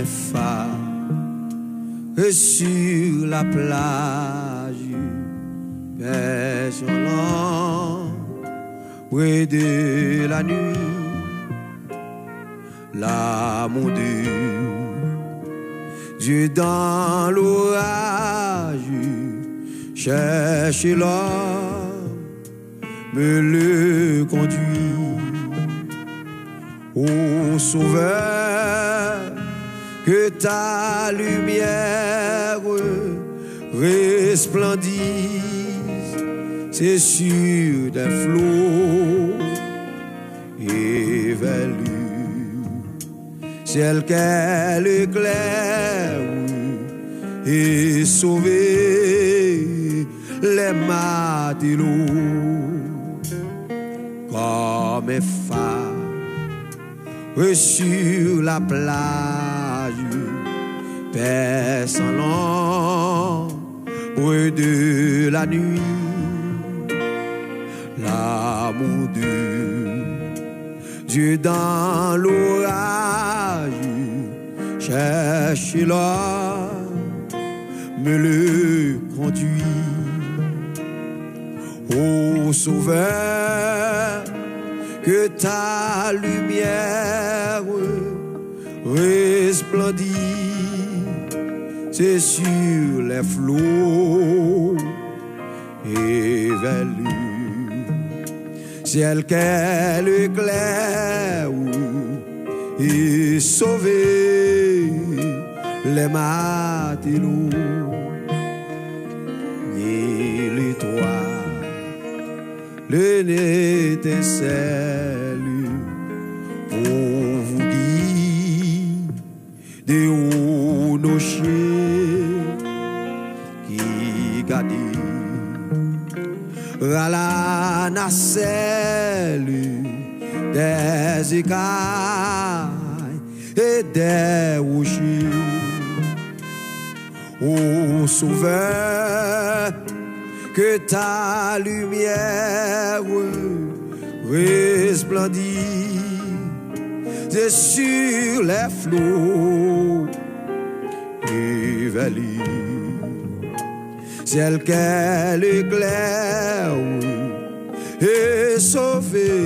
phares et sur la plage pêche l'ombre de la nuit, l'amour de Dieu dans l'orage cherche l'homme, me le conduit ô Sauveur, que ta lumière resplendisse, c'est sur des flots évelus, ciel qu'elle éclaire et sauver les matelots comme un phare sur la plage, perçant l'ombre de la nuit, l'amour de Dieu dans l'orage cherche l'homme, me le conduit ô Sauveur, que ta lumière resplendit, c'est sur les flots évelus, ciel qu'elle éclaire et sauver les matelots, ni l'étoile, l'étincelle pour vous guider aux nochers qui gardent à la nacelle des écailles et des rochers. Ô Sauveur, que ta lumière resplendit, c'est sur les flots évelus, ciel qu'elle éclaire et sauver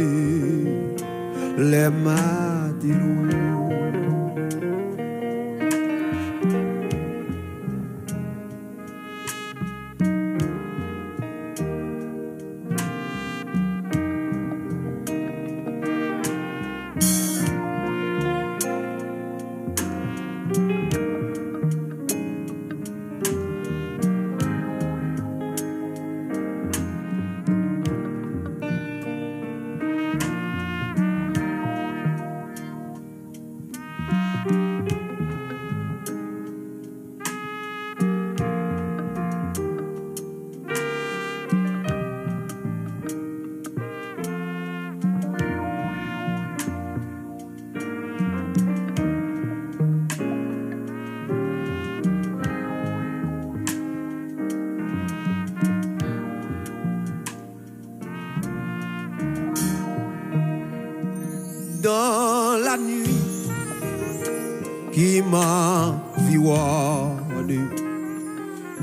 les matelots. Dans la nuit qui m'environne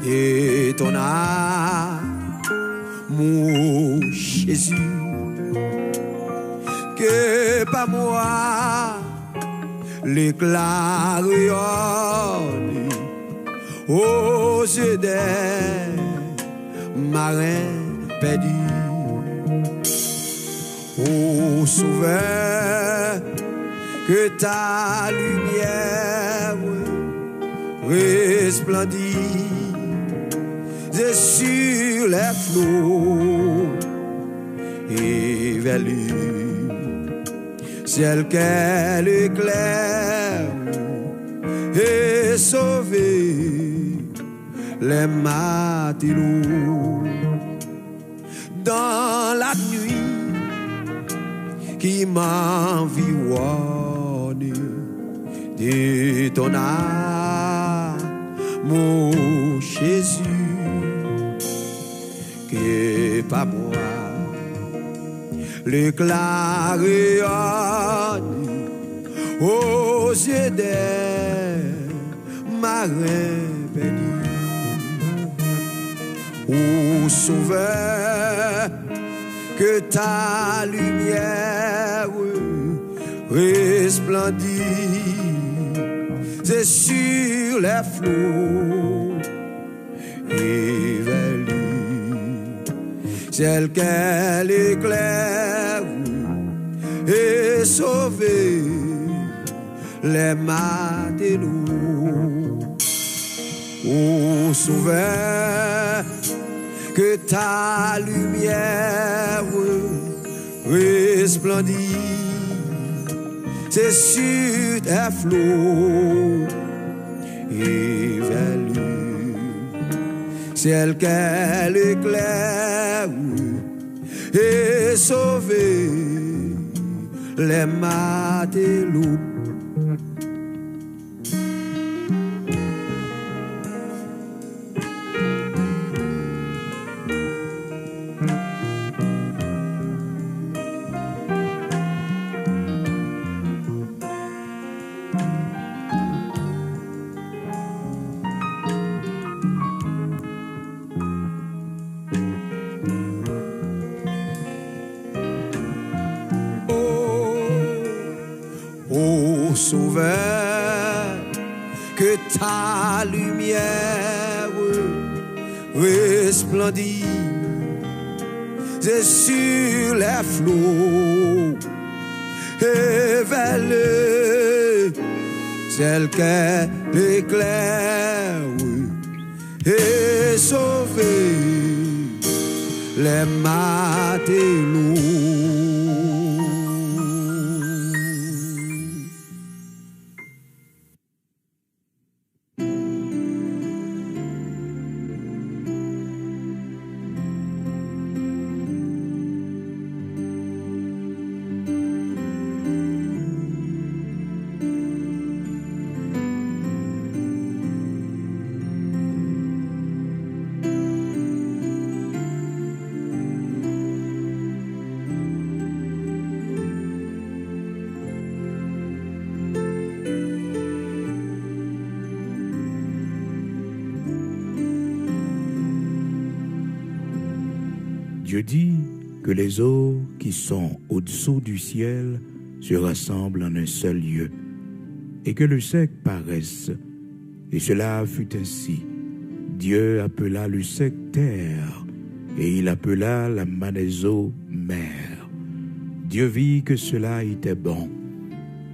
de ton amour, Jésus, que par moi l'éclat rayonne aux yeux des marins perdus. Ô Sauveur, que ta lumière resplendit, et sur les flots évelus, ciel qu'elle éclaire et sauver les matelots. Dans la nuit qui m'environne de ton amour, Jésus, que par moi l'éclat rayonne aux yeux des marins bénis. Ô Sauveur, que ta lumière resplendit, c'est sur les flots et vers lui, celle qu'elle éclaire et sauver les matelots. Ô Sauveur, que ta lumière resplendit, c'est sur tes flots et vers lui, celle qu'elle éclaire et sauver les matelots. Sauveur, que ta lumière resplendit, c'est sur les flots et vers le, celle qu'elle éclaire et sauver les matelots. Dieu dit que les eaux qui sont au-dessous du ciel se rassemblent en un seul lieu, et que le sec paraisse. Et cela fut ainsi. Dieu appela le sec terre, et il appela la main des eaux mer. Dieu vit que cela était bon.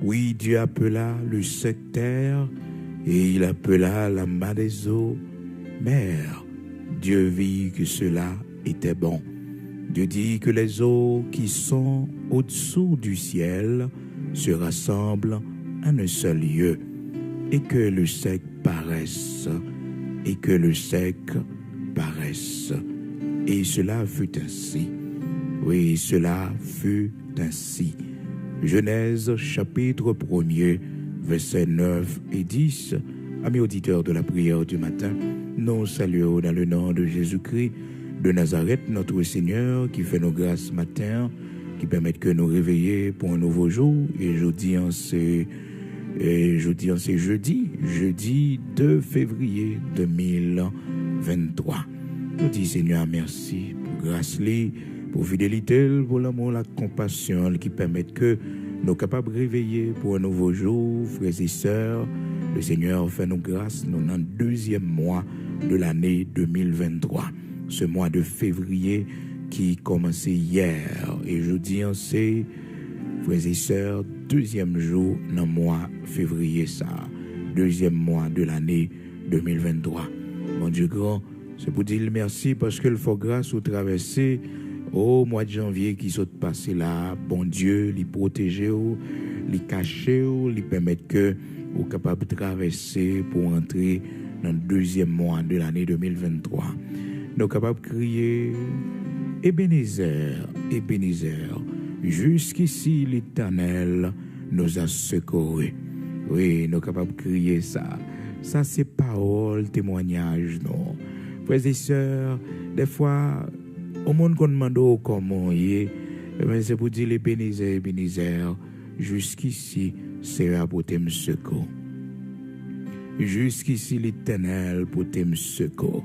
Oui, Dieu appela le sec terre, et il appela la main des eaux mer. Dieu vit que cela était bon. Dieu dit que les eaux qui sont au-dessous du ciel se rassemblent en un seul lieu, et que le sec paraisse, et que le sec paraisse. Et cela fut ainsi. Oui, cela fut ainsi. Genèse chapitre 1er, versets 9 et 10. Amis auditeurs de la prière du matin, nous saluons dans le nom de Jésus-Christ de Nazareth, notre Seigneur, qui fait nos grâces ce matin, qui permet que nous réveiller pour un nouveau jour. Et jeudi, c'est jeudi 2 février 2023. Nous disons Seigneur, merci pour grâce, pour fidélité, pour l'amour, la compassion, qui permettent que nous sommes capables de réveiller pour un nouveau jour, frères et sœurs. Le Seigneur fait nos grâces, nous dans le deuxième mois de l'année 2023. Ce mois de février qui commençait hier. Et jeudi, c'est, frères et sœurs, deuxième jour dans le mois février, ça. Deuxième mois de l'année 2023. Mon Dieu grand, c'est pour dire merci parce que le faut grâce au traversé au mois de janvier qui sont passé là. Bon Dieu, les protéger, les cacher, les permettre que vous capable de traverser pour entrer dans le deuxième mois de l'année 2023. Nous sommes capables de crier Ebenezer, Ebenezer, jusqu'ici l'Éternel nous a secourus. Oui, nous sommes capables de crier ça. Ça, c'est parole, témoignage, non. Frères et sœurs, des fois, au monde qu'on demande comment il est, c'est pour dire Ebenezer, Ebenezer, jusqu'ici Seigneur pour tes secours. Jusqu'ici l'Éternel pour tes secours.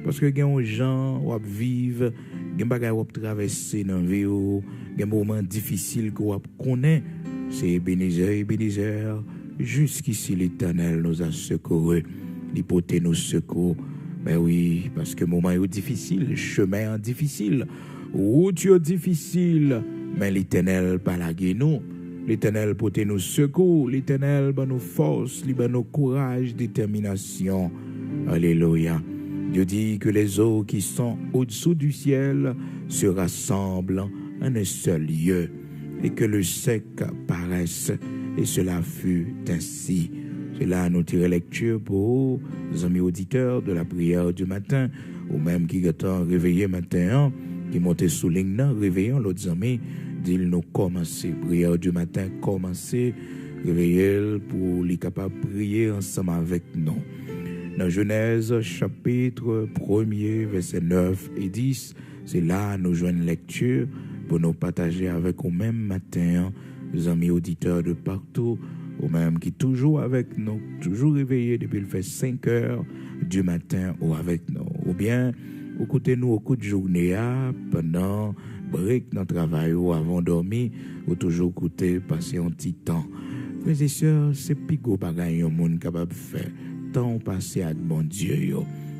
Parce que gen gens ou vivre, gen bagay ou traverser dans vie ou, gen moment difficile qu'on connaît, c'est Ebenezer. Jusqu'ici l'Éternel nous a secourus, il porte nos secours. Ben oui, parce que moment est difficile, chemin est difficile, route est difficile, mais l'Éternel pas laguer nous. L'Éternel porte nos secours, l'Éternel ban nous force, il ban nous courage, détermination. Alléluia. Dieu dit que les eaux qui sont au-dessous du ciel se rassemblent en un seul lieu et que le sec paraisse, et cela fut ainsi. C'est là nous tirer lecture pour les amis auditeurs de la prière du matin, ou même qui sont réveillés matin, qui montent sous ligne, réveillons l'autre amis, dit nous commencer, prière du matin, commencer, réveiller pour les capables de prier ensemble avec nous. Dans Genèse chapitre 1er, versets 9 et 10, c'est là nous jouons une lecture pour nous partager avec nous même matin, les amis auditeurs de partout, ou même qui toujours avec nous, toujours réveillés depuis le fait 5 heures du matin ou avec nous. Ou bien, écoutez-nous au coup de journée, pendant break dans le travail ou avant de dormir, ou toujours écouter, passer un petit temps. Frères et sœurs, c'est plus gros bagaille au monde capable de faire. Temps passé avec mon Dieu,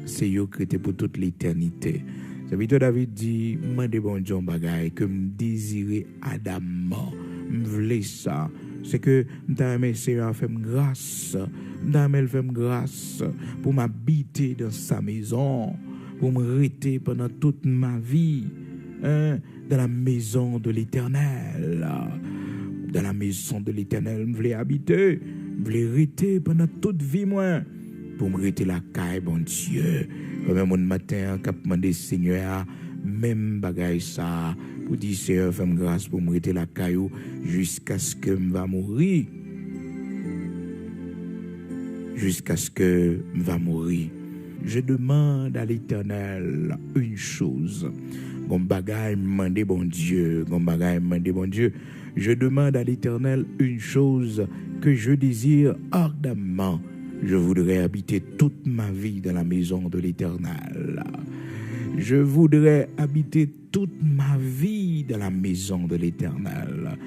c'est yo créé pour toute l'éternité. C'est Victor David dit, moi de bon Dieu bagaille que me désirer adamant, me voulais ça. C'est que m'aimé Seigneur fait grâce, m'aimé fait grâce pour m'habiter dans sa maison, pour me rester pendant toute ma vie, dans la maison de l'Éternel. Dans la maison de l'Éternel, me voulais habiter, me voulais rester pendant toute vie moi. Pour me rester la caille, bon Dieu. Même mon matin, quand je demande Seigneur, même bagaille ça, pour dire Seigneur, fais-moi grâce pour me rester la caille jusqu'à ce que je va mourir. Jusqu'à ce que je va mourir. Je demande à l'Éternel une chose. Bon bagaille, demande bon Dieu. Bon bagaille, demande bon Dieu. Je demande à l'Éternel une chose que je désire ardemment. Je voudrais habiter toute ma vie dans la maison de l'Éternel. Je voudrais habiter toute ma vie dans la maison de l'Éternel.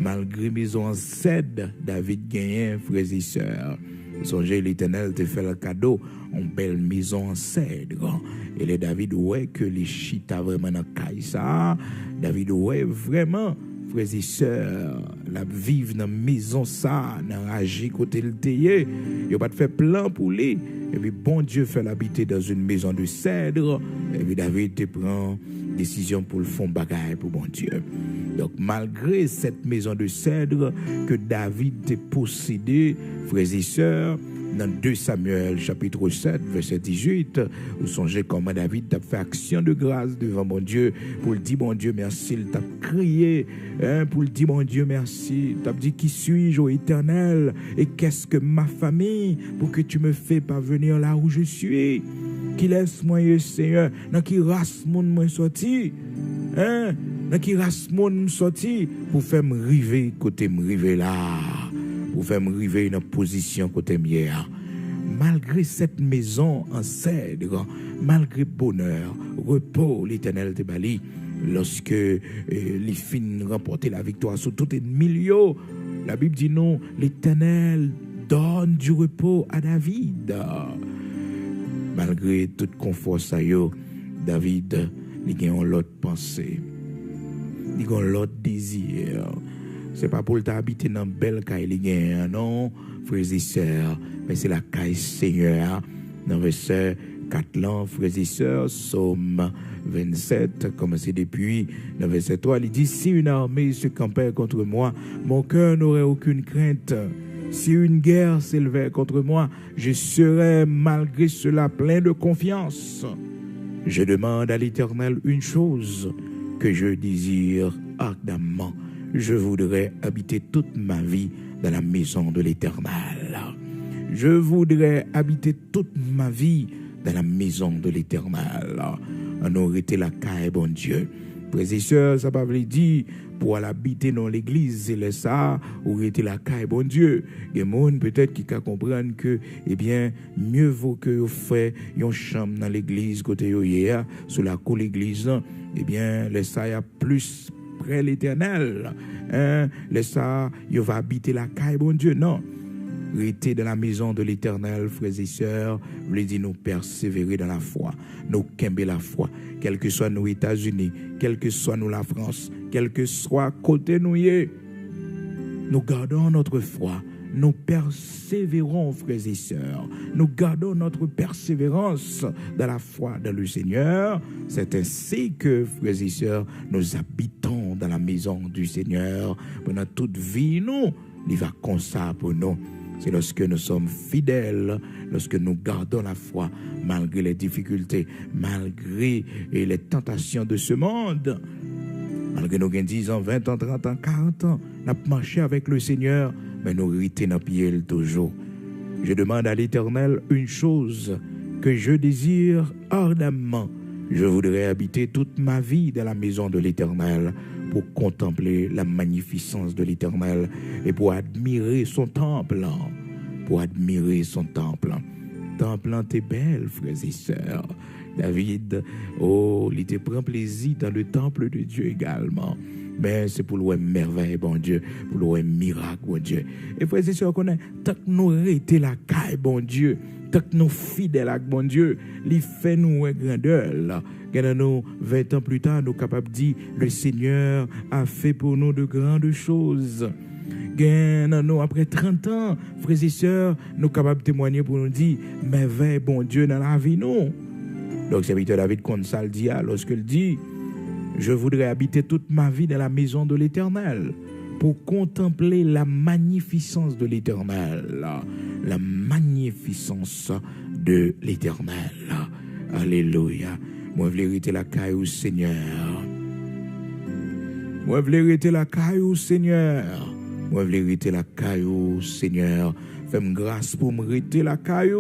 Malgré maison en cèdre, David gagnait, frères et sœurs. Songez, l'Éternel te fait le cadeau, une belle maison en cèdre. Et les David, ouais, que les chita vraiment dans Kaïsa. David, ouais, vraiment. Frères et sœurs, la vivre dans la maison ça, dans agir côté le théier, il a pas de fait plan pour lui. Et puis bon Dieu fait l'habiter dans une maison de cèdre. Et puis David te prend décision pour le fond bagaille pour bon Dieu. Donc malgré cette maison de cèdre que David te possédé, frères et sœurs, dans 2 Samuel chapitre 7 verset 18, vous songez comment David t'a fait action de grâce devant mon Dieu pour le dire bon Dieu merci, il t'a crié pour le dire bon Dieu merci, t'a dit qui suis-je ô Éternel et qu'est-ce que ma famille pour que tu me fais parvenir là où je suis, qui laisse moi Seigneur dans qui race monde moi sorti dans qui race monde sorti pour faire me river côté me river là, pour faire me river dans position côté mieux. Malgré cette maison en cèdre, malgré bonheur, repos, l'Éternel te bali, lorsque les fins remportaient la victoire sur tout ennemi, la Bible dit non, l'Éternel donne du repos à David. Malgré tout confort ça yo, David, il a l'autre pensée, il a l'autre désir. C'est pas pour t'habiter dans belle caille non, frères et sœurs, mais c'est la caille Seigneur. Dans verset 4 là, frères et sœurs, Psaume 27, commencé depuis le verset 3, il dit, si une armée se campait contre moi, mon cœur n'aurait aucune crainte. Si une guerre s'élevait contre moi, je serais malgré cela plein de confiance. Je demande à l'Éternel une chose que je désire ardemment. Je voudrais habiter toute ma vie dans la maison de l'Éternel. Je voudrais habiter toute ma vie dans la maison de l'Éternel. On aurait été la caille, bon Dieu. Frères et sœurs, ça ne veut pas dire pour aller habiter dans l'église, c'est le ça, ou était la caille, bon Dieu. Il y a des gens peut-être qui comprennent que, eh bien, mieux vaut que vous faites une chambre dans l'église, côté hier, sous la cour de l'église, eh bien, le ça, il y a plus près l'éternel. Hein? Le ça, il va habiter la caille, bon Dieu. Non. Rester dans la maison de l'éternel, frères et sœurs, voulait dire nous persévérer dans la foi, nous quimber la foi, quel que soit nous États-Unis, quel que soit nous la France, quel que soit côté nous y est, nous gardons notre foi, nous persévérons, frères et sœurs, nous gardons notre persévérance dans la foi dans le Seigneur. C'est ainsi que, frères et sœurs, nous habitons dans la maison du Seigneur pendant toute vie, nous, il va comme ça pour nous. C'est lorsque nous sommes fidèles, lorsque nous gardons la foi, malgré les difficultés, malgré les tentations de ce monde, malgré nos 10 ans, 20 ans, 30 ans, 40 ans, nous avons marché avec le Seigneur, mais nous restons dans pied toujours. Je demande à l'Éternel une chose que je désire ardemment. Je voudrais habiter toute ma vie dans la maison de l'Éternel, pour contempler la magnificence de l'Éternel et pour admirer son temple. Pour admirer son temple. Temple, t'es belle, frères et sœurs. David, il te prend plaisir dans le temple de Dieu également. Mais c'est pour le merveille, bon Dieu, pour le miracle, bon Dieu. Et frères et sœurs, tant que nous restons la caille, bon Dieu, tant que nous fidèles à bon Dieu, il fait nous une grandeur. Quand nous, 20 ans plus tard, nous sommes capables de dire, le Seigneur a fait pour nous de grandes choses. Nous, après 30 ans, frères et sœurs, nous sommes capables de témoigner pour nous dire, merveille, bon Dieu, dans la vie, nous. Donc, serviteur David Consal dit, lorsqu'il dit, je voudrais habiter toute ma vie dans la maison de l'Éternel pour contempler la magnificence de l'Éternel. La magnificence de l'Éternel. Alléluia. Moi, je veux hériter la caille au Seigneur. Moi, je veux hériter la caille au Seigneur. Moi, je veux hériter la caille au Seigneur. Fais-moi grâce pour me hériter la caille.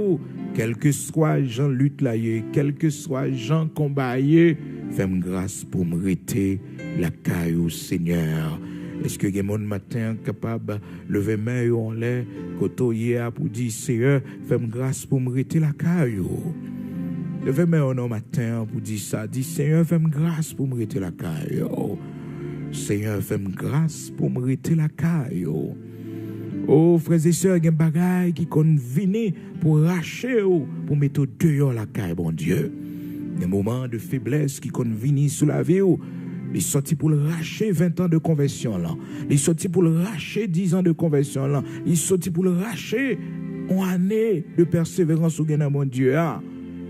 Quel que soit Jean lutte là, quel que soit Jean combat, fais-moi grâce pour me hériter la caille au Seigneur. Est-ce que les gens matin capable de lever main en l'air, koto hier pour dire Seigneur, fais-moi grâce pour me hériter la caille. Levez main au matin pour dire ça. Dis Seigneur, fais-moi grâce pour me hériter la caille. Seigneur, fais-moi grâce pour me hériter la caille. Oh, frères et sœurs, il y a des bagailles qui sont venus pour racher, pour mettre dehors la caille, bon Dieu. Des moments de faiblesse qui sont venus sur la vie. Il est sorti pour le racher 20 ans de conversion là. Il est sorti pour le racher 10 ans de conversion là. Il est sorti pour le racher une année de persévérance au gain mon Dieu.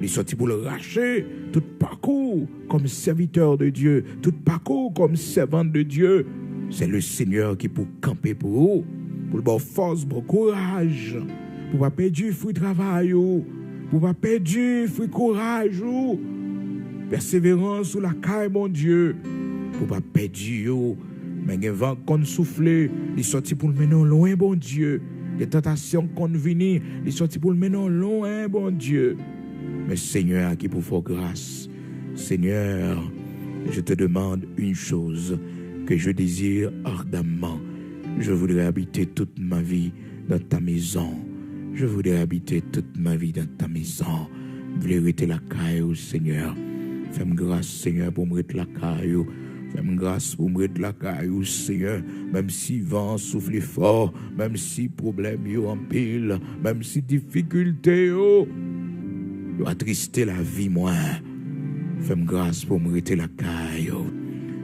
Il est sorti pour le racher tout parcours comme serviteur de Dieu, tout parcours comme servante de Dieu. C'est le Seigneur qui peut camper pour vous, pour avoir force, pour courage, pour pas perdre du fruit de travail, pour pas perdre du fruit de courage, persévérance sous la caille, mon Dieu, pour pas perdre du mais il y a un vent qu'on souffle, il est sorti pour le mener loin, bon Dieu. Les tentations qu'on vient, il est sorti pour le mener loin, bon Dieu. Mais Seigneur, qui pour faire grâce, Seigneur, je te demande une chose que je désire ardemment. Je voudrais habiter toute ma vie dans ta maison. Je voudrais habiter toute ma vie dans ta maison. Je voudrais rester la caille au Seigneur. Fais-moi grâce, Seigneur, pour me rester la caille. Fais-moi grâce pour me rester la caille au Seigneur. Même si vent souffle fort, même si problème yo en pile, même si difficulté yo attrister la vie moi. Fais-moi grâce pour me rester la caille.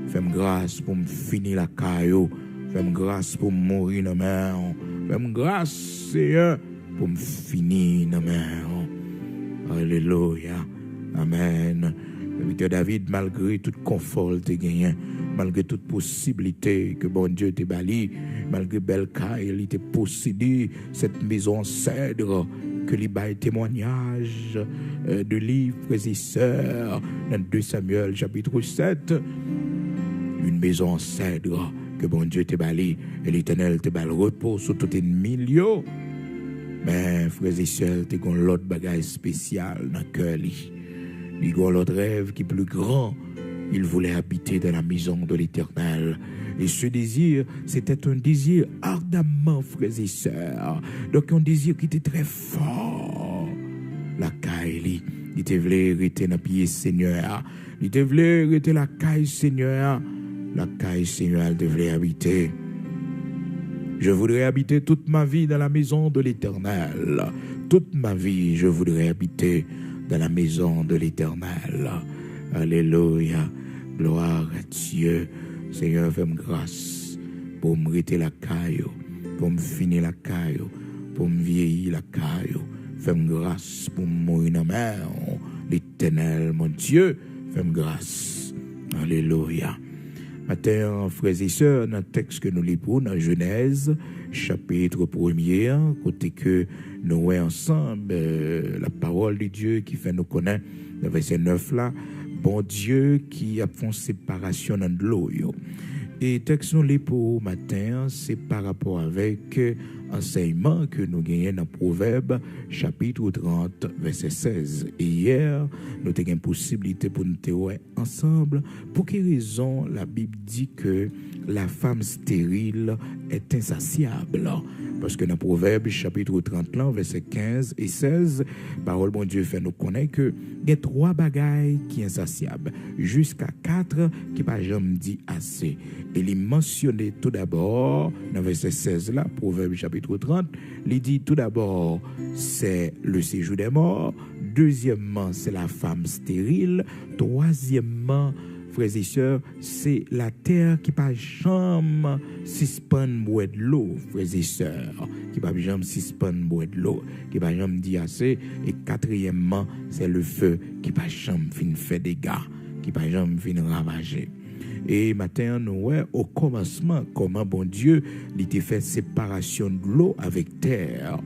Fais-moi grâce pour me finir la caille. Fais-moi grâce pour me mourir dans ma main. Fais-moi grâce, Seigneur, pour me finir dans ma main. Alléluia. Amen. Victor David, malgré tout confort que tu as gagné, malgré toute possibilité que bon Dieu t'a bali, malgré belle caille, il t'a possédé cette maison en cèdre, que les bails témoignages de livres, frères et sœurs, dans 2 Samuel chapitre 7, une maison en cèdre que bon Dieu t'a bali, et l'Éternel t'a bali repos sur tout ennemi. Mais frères et sœurs, t'as gon l'autre bagage spécial dans le cœur. Il y a l'autre rêve qui est plus grand. il voulait habiter dans la maison de l'Éternel. Et ce désir, c'était un désir ardemment, frères et sœurs. Donc un désir qui était très fort. La caille, il te voulait rester dans le pied Seigneur. Il te voulait rester la caille Seigneur. La caille Seigneur, elle devait habiter. Je voudrais habiter toute ma vie dans la maison de l'Éternel. Toute ma vie, je voudrais habiter dans la maison de l'Éternel. Alléluia. Gloire à Dieu. Seigneur, fais-moi grâce pour me rester la caille, pour me finir la caille, pour me vieillir la caille. Fais-moi grâce pour me mourir dans la mer. L'Éternel, mon Dieu, fais-moi grâce. Alléluia. Matin, frères et sœurs, dans le texte que nous lisons dans Genèse, chapitre 1er, côté que nous voyons ensemble la parole de Dieu qui fait nous connaître, dans le verset 9 là, bon Dieu qui a fait une séparation dans l'eau. Et le texte nous lit pour matin, c'est par rapport avec enseignement que nous gagnons dans Proverbe, chapitre 30, verset 16. Et hier, nous avons une possibilité pour nous théorer ensemble. Pour quelle raison la Bible dit que la femme stérile est insatiable? Parce que dans Proverbe, chapitre 30, verset 15 et 16, parole bon Dieu fait nous connaître que il y a 3 bagailles qui sont insatiables, jusqu'à 4 qui pas jamais dit assez. Et il mentionné tout d'abord, dans verset 16 là, Proverbe chapitre 30, il dit tout d'abord, c'est le séjour des morts. Deuxièmement, c'est la femme stérile. Troisièmement, frères et sœurs, c'est la terre qui pas jamais suspendre boire de l'eau, frères et sœurs, qui pas jamais suspendre boire de l'eau, qui pas jamais dit assez. Et quatrièmement, c'est le feu qui pas jamais fin faire des dégâts, qui pas jamais fin ravager. Et matin, nous voyons au commencement comment bon Dieu il t'a fait séparation de l'eau avec terre.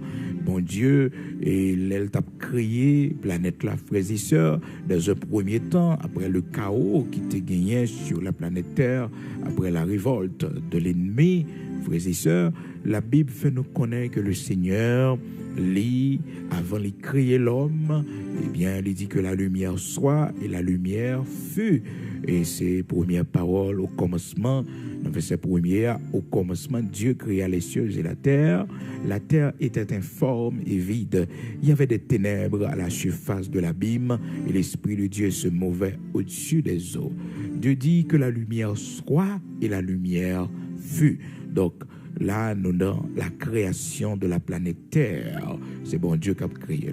Bon Dieu, et il t'a créé planète la frères et sœurs dans un premier temps, après le chaos qui t'a gagné sur la planète Terre, après la révolte de l'ennemi, frères et sœurs, la Bible fait nous connaître que le Seigneur, lui, avant de créer l'homme, eh bien, il dit que la lumière soit et la lumière fut. Et c'est première parole au commencement, dans verset 1er, au commencement, Dieu créa les cieux et la terre. La terre était informe et vide. Il y avait des ténèbres à la surface de l'abîme et l'Esprit de Dieu se mouvait au-dessus des eaux. Dieu dit que la lumière soit et la lumière fut. Donc, là, nous dans la création de la planète Terre. C'est bon Dieu qui a créé.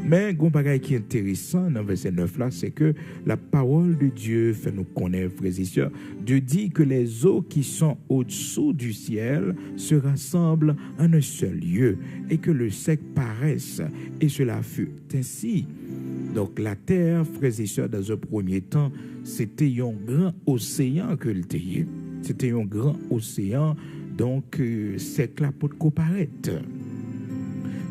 Mais, un bagage qui est intéressant dans verset 9 là, c'est que la parole de Dieu fait nous connaître, frères et sœurs. Dieu dit que les eaux qui sont au-dessous du ciel se rassemblent en un seul lieu et que le sec paraisse. Et cela fut ainsi. Donc, la terre, frères et sœurs, dans un premier temps, c'était un grand océan que le était. C'était un grand océan. Donc, c'est là pour comparaître.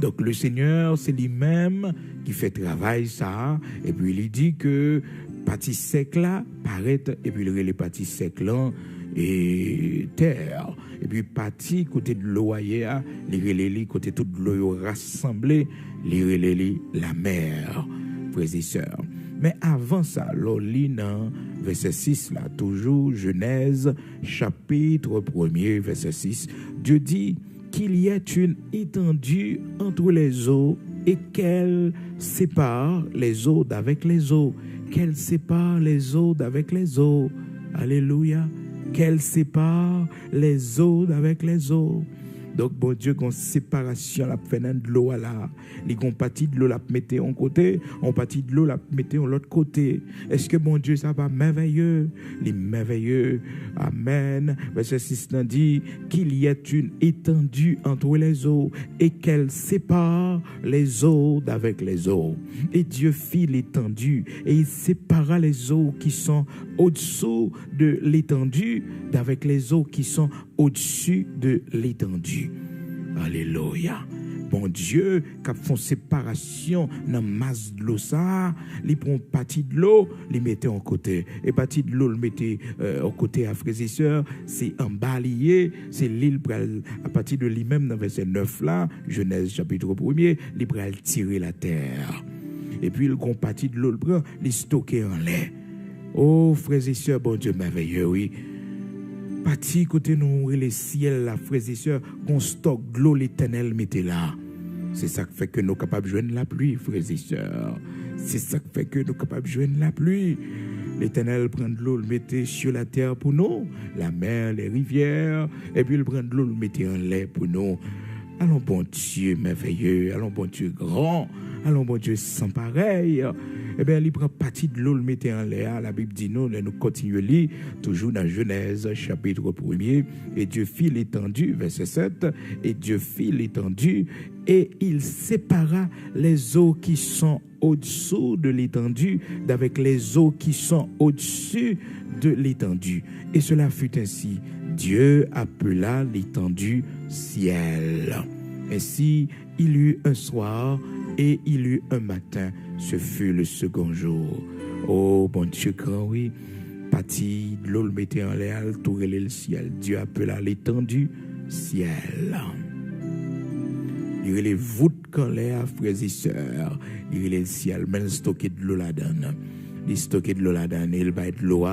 Donc, le Seigneur, c'est lui-même qui fait travail ça. Et puis, il dit que partie sec là, paraît, et puis, il les parties sec là, et terre. Et puis, partie côté de l'eau, les côté toute de l'eau rassemblée, les la mer, frères et sœurs. Mais avant ça, l'olina, verset 6, là, toujours, Genèse, chapitre 1er, verset 6, Dieu dit qu'il y ait une étendue entre les eaux et qu'elle sépare les eaux d'avec les eaux. Qu'elle sépare les eaux d'avec les eaux. Alléluia. Qu'elle sépare les eaux d'avec les eaux. Donc, bon Dieu, qu'on séparation, la fait de l'eau là. Les qu'on partie de l'eau, la mettez en côté, on partie de l'eau, la mettez en l'autre côté. Est-ce que, bon Dieu, ça va merveilleux? Les merveilleux. Amen. Verset 6 dit qu'il y ait une étendue entre les eaux et qu'elle sépare les eaux d'avec les eaux. Et Dieu fit l'étendue et il sépara les eaux qui sont au-dessous de l'étendue d'avec les eaux qui sont au-dessus de l'étendue. Alléluia. Bon Dieu, qui a fait séparation dans la masse de l'eau, ça, il prend partie de l'eau, il mettait en côté. Et partie de l'eau, il mettait en côté à frères et sœurs. C'est un balier, c'est l'île, à partir de lui-même, dans verset 9 là, Genèse chapitre 1er, il prend tirer la terre. Et puis, il prend partie de l'eau, il prend, il stocke en l'air. Oh, frères et sœurs, bon Dieu merveilleux, oui. Parti côté nous, les ciels, là, frères et sœurs, qu'on stocke de l'eau, l'Éternel mettez là. C'est ça qui fait que nous sommes capables de joindre la pluie, frères et sœurs. C'est ça qui fait que nous sommes capables de joindre la pluie. L'Éternel prend de l'eau, le mettait sur la terre pour nous, la mer, les rivières, et puis il prend de l'eau, le mettait en lait pour nous. Allons, bon Dieu merveilleux, allons, bon Dieu grand, allons, bon Dieu sans pareil. Eh bien, il prend partie de l'eau, le mettait en l'air. La Bible dit nous continuons à lire, toujours dans Genèse, chapitre 1er. Et Dieu fit l'étendue, verset 7. Et Dieu fit l'étendue, et il sépara les eaux qui sont au-dessous de l'étendue d'avec les eaux qui sont au-dessus de l'étendue. Et cela fut ainsi. Dieu appela l'étendue ciel. Ainsi, il eut un soir et il eut un matin. Ce fut le second jour. Oh, bon Dieu grand, oui. Parti de l'eau le mettait en l'air, tout relait le ciel. Dieu appela l'étendue ciel. Il relait voûte qu'en l'air, frères et sœurs. Il relait le ciel, mais il stockait de l'eau là-dedans. Il stockait de l'eau là-dedans. Il va être l'eau,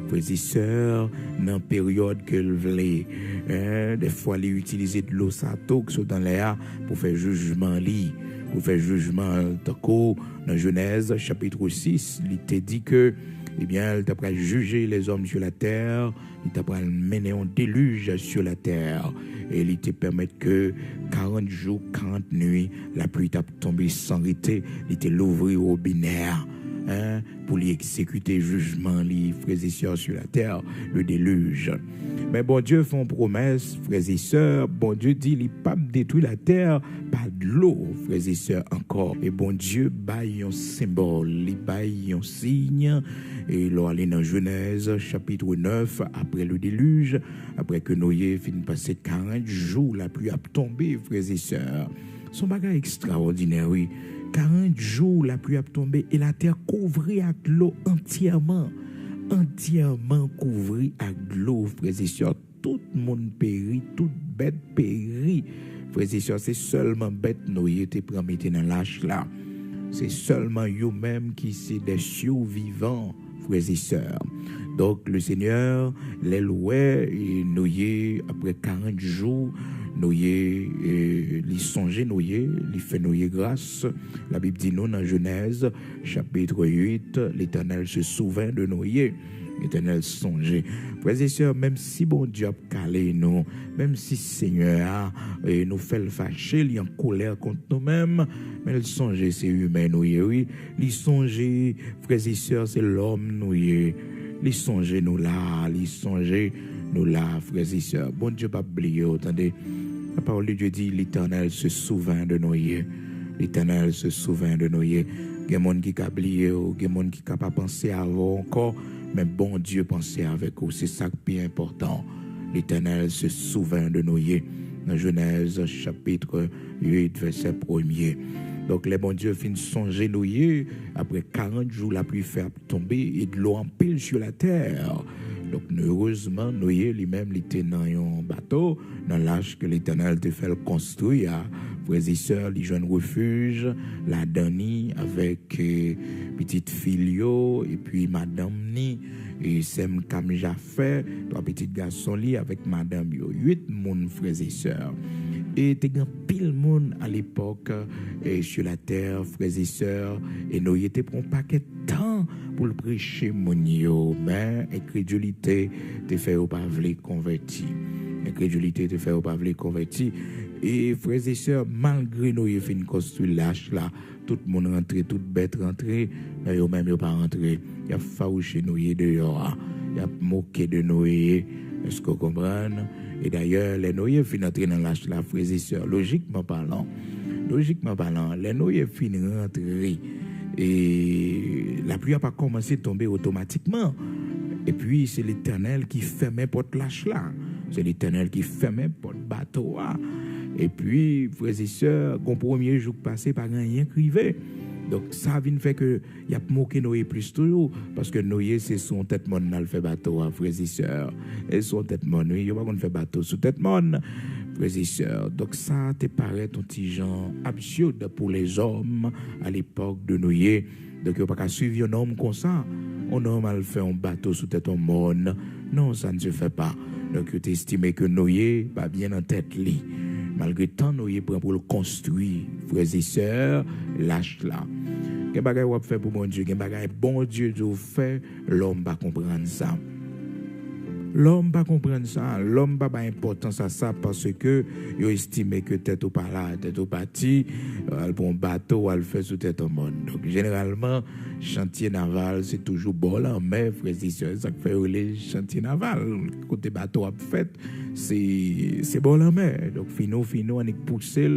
frères et sœurs, dans la période que le voulait. Des fois, il utilisait de l'eau sato, qui sont dans l'air, pour faire jugement lit. Pour faire jugement, dans Genèse, chapitre 6, il t'a dit que, eh bien, il t'a pas jugé les hommes sur la terre, il t'a pas mené un déluge sur la terre, et il te permet que 40 jours, 40 nuits, la pluie t'a tombé sans arrêter, il t'a l'ouvrir au binaire, pour lui exécuter jugement, les frères et sœurs sur la terre, le déluge. Mais bon Dieu fait une promesse, frères et sœurs, bon Dieu dit, il pas détruire la terre par de l'eau, frères et sœurs, encore. Et bon Dieu baille un symbole, il baille un signe, et là, aller dans Genèse, chapitre 9, après le déluge, après que Noé finit de passer 40 jours, la pluie a tombé, frères et sœurs. Son bagage extraordinaire, oui. 40 jours, la pluie a tombé, et la terre couvrit avec l'eau entièrement couvri avec de l'eau, frères et sœurs. Tout le monde périt, toute bête périt. Frères et sœurs, c'est seulement bête Noé te prometté dans l'âge là. C'est seulement eux-mêmes qui sont des survivants, frères et sœurs. Donc le Seigneur les louait et Noé, après 40 jours, Noé, il songeait Noé, il fait Noé grâce. La Bible dit nous dans Genèse, chapitre 8, l'Éternel se souvint de Noé. L'Éternel songeait. Frères et sœurs, même si bon Dieu a calé nous, même si Seigneur nous fait le fâcher, il est en colère contre nous-mêmes, mais il songeait, c'est humain, oui. Il songeait, frères et sœurs, c'est l'homme, oui. Il songeait nous là, frères et sœurs. Bon Dieu, pas oublier, attendez. La parole de Dieu dit, l'Éternel se souvint de Noé. L'Éternel se souvint de Noé. Il y a des gens qui ont oublié, il y a des gens qui n'ont pas pensé avant encore, mais bon Dieu pensait avec eux. C'est ça qui est important. L'Éternel se souvint de Noé. Dans Genèse, chapitre 8, verset 1er. Donc, les bons dieux finissent songer Noé. Après 40 jours, la pluie fait tomber et de l'eau en pile sur la terre. Donc, heureusement, Noé lui-même, il était dans un bateau, dans l'âge que l'Éternel te fait le construire. Frères et sœurs, il joue un refuge, la Dani avec petite filio, et puis madame Ni, et Sem Kam Jafé, trois petits garçons li avec madame yo, 8 moun frères et sœurs. Et t'es grand pile monde à l'époque sur la terre, frères et sœurs, et nous y étions pour un paquet de temps pour le prêcher mon yo, mais incrédulité te fait au pas vle converti. Incrédulité te fait au pas vle converti. Et frères et sœurs, malgré nous y fin construire l'âge là, tout le monde rentré, toute bête rentré, mais yo même yo pas rentré. Y a faouché nous y dehors, y a moqué de nous. Est-ce que vous comprenez? Et d'ailleurs, les noyés finissent d'entrer dans l'âge là, frères et sœurs, logiquement parlant, les noyés finissent d'entrer et la pluie n'a pas commencé à tomber automatiquement. Et puis, c'est l'Éternel qui fermait porte l'âge là. C'est l'Éternel qui fermait porte bateau. Et puis, frères et sœurs, le premier jour passé, pas rien crivé. Donc ça vient faire que y a moqué Noé plus toujours parce que Noé c'est son tête monde n'a fait bateau frères et sœurs et son tête monde oui, il pas qu'on fait bateau sous tête monde frères et sœurs. Donc ça te paraît un petit genre absurde pour les hommes à l'époque de Noé. Donc il pas qu'à suivre un homme comme ça. Un homme a fait un bateau sous tête monde. Non, ça ne se fait pas. Donc tu estimé que Noé pas bien en tête li. Malgré tant Noé prend pour le construire, frères et sœurs, lâche là. Quel bagay ou fait pour mon Dieu, quel bagay bon Dieu vous fait, l'homme va comprendre ça. L'homme va comprendre ça, l'homme va pas importance à ça parce que il estime que tête ou pas là, tête ou parti, elle prend bateau, elle fait sous tête au monde. Donc généralement, chantier naval c'est toujours bon en mer, frères et sœurs, ça fait les chantiers naval. Côté bateau a fait, c'est bon en mer. Donc fino on est poussé